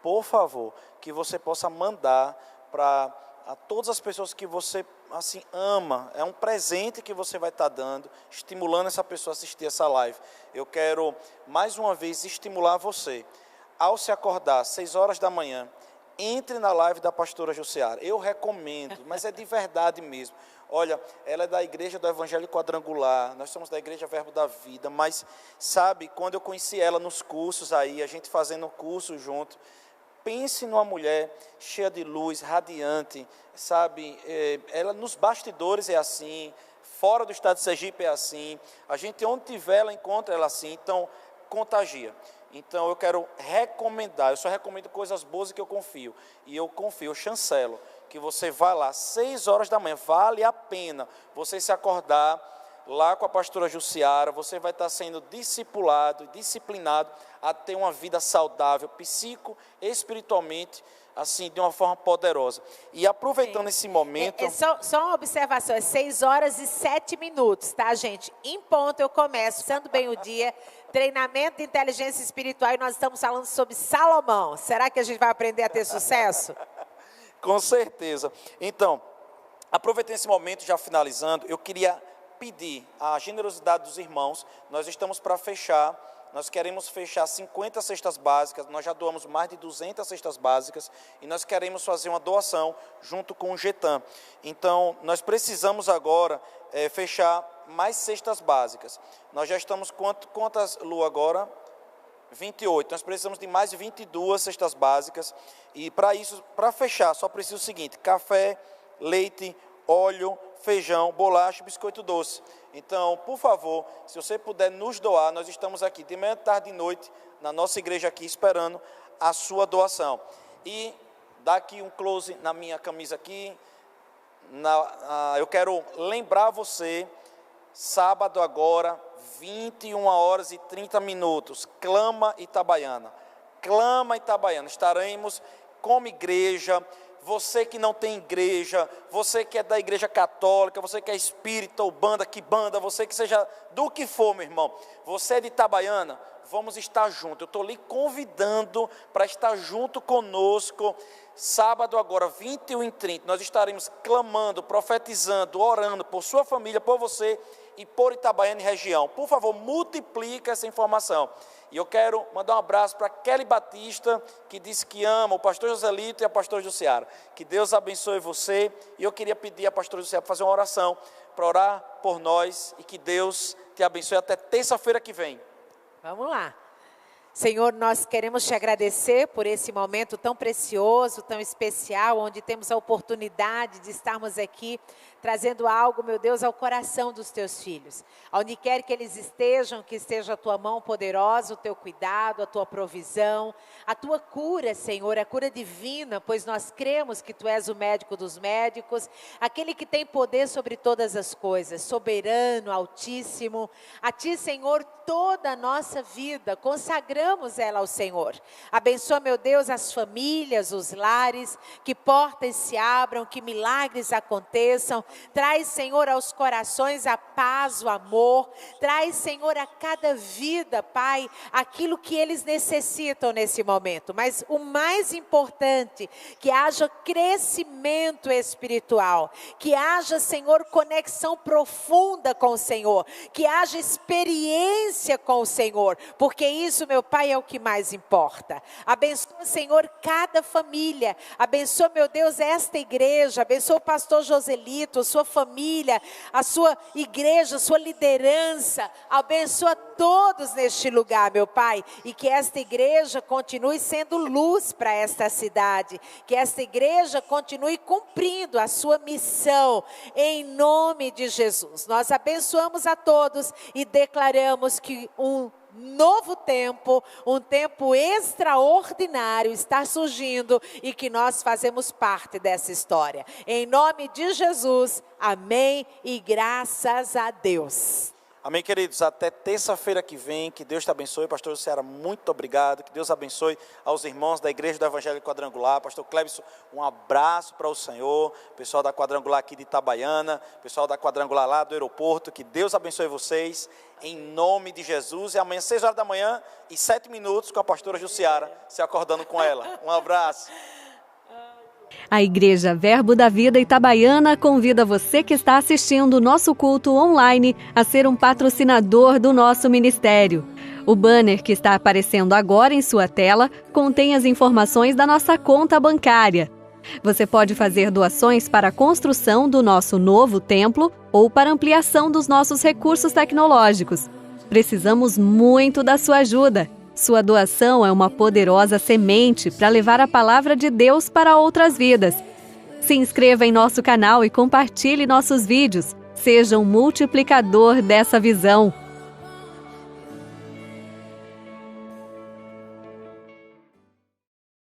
Por favor, que você possa mandar para a todas as pessoas que você assim ama. É um presente que você vai estar dando, estimulando essa pessoa a assistir essa live. Eu quero mais uma vez estimular você. Ao se acordar, 6 horas da manhã, entre na live da pastora Jussiara. Eu recomendo, mas é de verdade mesmo. Olha, ela é da igreja do Evangelho Quadrangular, nós somos da igreja Verbo da Vida, mas sabe, quando eu conheci ela nos cursos aí, a gente fazendo um curso junto, pense numa mulher cheia de luz, radiante, sabe, ela nos bastidores é assim, fora do estado de Sergipe é assim, a gente onde tiver ela encontra ela assim, então contagia. Então eu quero recomendar, eu só recomendo coisas boas que eu confio. E eu confio, eu chancelo, que você vá lá, 6 horas da manhã, vale a pena você se acordar lá com a pastora Jussiara, você vai estar sendo discipulado e disciplinado a ter uma vida saudável, psico, espiritualmente. assim, de uma forma poderosa. E aproveitando esse momento... Só uma observação, é 6h07, tá, gente? Em ponto eu começo, começando bem o dia, treinamento de inteligência espiritual, e nós estamos falando sobre Salomão. Será que a gente vai aprender a ter sucesso? Com certeza. Então, aproveitando esse momento, já finalizando, eu queria pedir a generosidade dos irmãos. Nós estamos para fechar, nós queremos fechar 50 cestas básicas, nós já doamos mais de 200 cestas básicas e nós queremos fazer uma doação junto com o Getan. Então, nós precisamos agora fechar mais cestas básicas. Nós já estamos, quantas, Lu, agora? 28. Nós precisamos de mais de 22 cestas básicas e para isso, para fechar, só precisa o seguinte: café, leite, óleo, feijão, bolacha e biscoito doce. Então, por favor, se você puder nos doar, nós estamos aqui de manhã, tarde e noite, na nossa igreja aqui, esperando a sua doação. E dá aqui um close na minha camisa aqui. Eu quero lembrar você, sábado agora, 21h30, Clama Itabaiana. Clama Itabaiana. Estaremos como igreja. Você que não tem igreja, você que é da igreja católica, você que é espírita ou banda, você que seja do que for, meu irmão, você é de Itabaiana, vamos estar juntos. Eu estou lhe convidando para estar junto conosco, sábado agora, 21h30, nós estaremos clamando, profetizando, orando por sua família, por você e por Itabaiana e região. Por favor, multiplique essa informação. E eu quero mandar um abraço para Kelly Batista, que disse que ama o pastor Joselito e a pastora Jussiara. Que Deus abençoe você. E eu queria pedir à pastora Jussiara para fazer uma oração, para orar por nós e que Deus te abençoe até terça-feira que vem. Vamos lá. Senhor, nós queremos te agradecer por esse momento tão precioso, tão especial, onde temos a oportunidade de estarmos aqui trazendo algo, meu Deus, ao coração dos teus filhos. Onde quer que eles estejam, que esteja a tua mão poderosa, o teu cuidado, a tua provisão, a tua cura, Senhor, a cura divina, pois nós cremos que tu és o médico dos médicos, aquele que tem poder sobre todas as coisas, soberano, altíssimo. A ti, Senhor, toda a nossa vida, consagramos ela ao Senhor. Abençoa, meu Deus, as famílias, os lares, que portas se abram, que milagres aconteçam. Traz, Senhor, aos corações a paz, o amor. Traz, Senhor, a cada vida, Pai, aquilo que eles necessitam nesse momento. Mas o mais importante, que haja crescimento espiritual, que haja, Senhor, conexão profunda com o Senhor, que haja experiência com o Senhor, porque isso, meu Pai, é o que mais importa. Abençoa, Senhor, cada família. Abençoa, meu Deus, esta igreja. Abençoa o pastor Joselito, a sua família, a sua igreja, a sua liderança. Abençoa todos neste lugar, meu Pai, e que esta igreja continue sendo luz para esta cidade, que esta igreja continue cumprindo a sua missão, em nome de Jesus. Nós abençoamos a todos e declaramos que um novo tempo, um tempo extraordinário está surgindo e que nós fazemos parte dessa história. Em nome de Jesus, amém e graças a Deus. Amém, queridos, até terça-feira que vem, que Deus te abençoe. Pastor Jussiara, muito obrigado, que Deus abençoe aos irmãos da Igreja do Evangelho Quadrangular. Pastor Clebson, um abraço para o Senhor, pessoal da Quadrangular aqui de Itabaiana, pessoal da Quadrangular lá do aeroporto, que Deus abençoe vocês, em nome de Jesus. E amanhã, 6h07, com a pastora Jussiara, se acordando com ela. Um abraço. A Igreja Verbo da Vida Itabaiana convida você que está assistindo o nosso culto online a ser um patrocinador do nosso ministério. O banner que está aparecendo agora em sua tela contém as informações da nossa conta bancária. Você pode fazer doações para a construção do nosso novo templo ou para ampliação dos nossos recursos tecnológicos. Precisamos muito da sua ajuda. Sua doação é uma poderosa semente para levar a palavra de Deus para outras vidas. Se inscreva em nosso canal e compartilhe nossos vídeos. Seja um multiplicador dessa visão.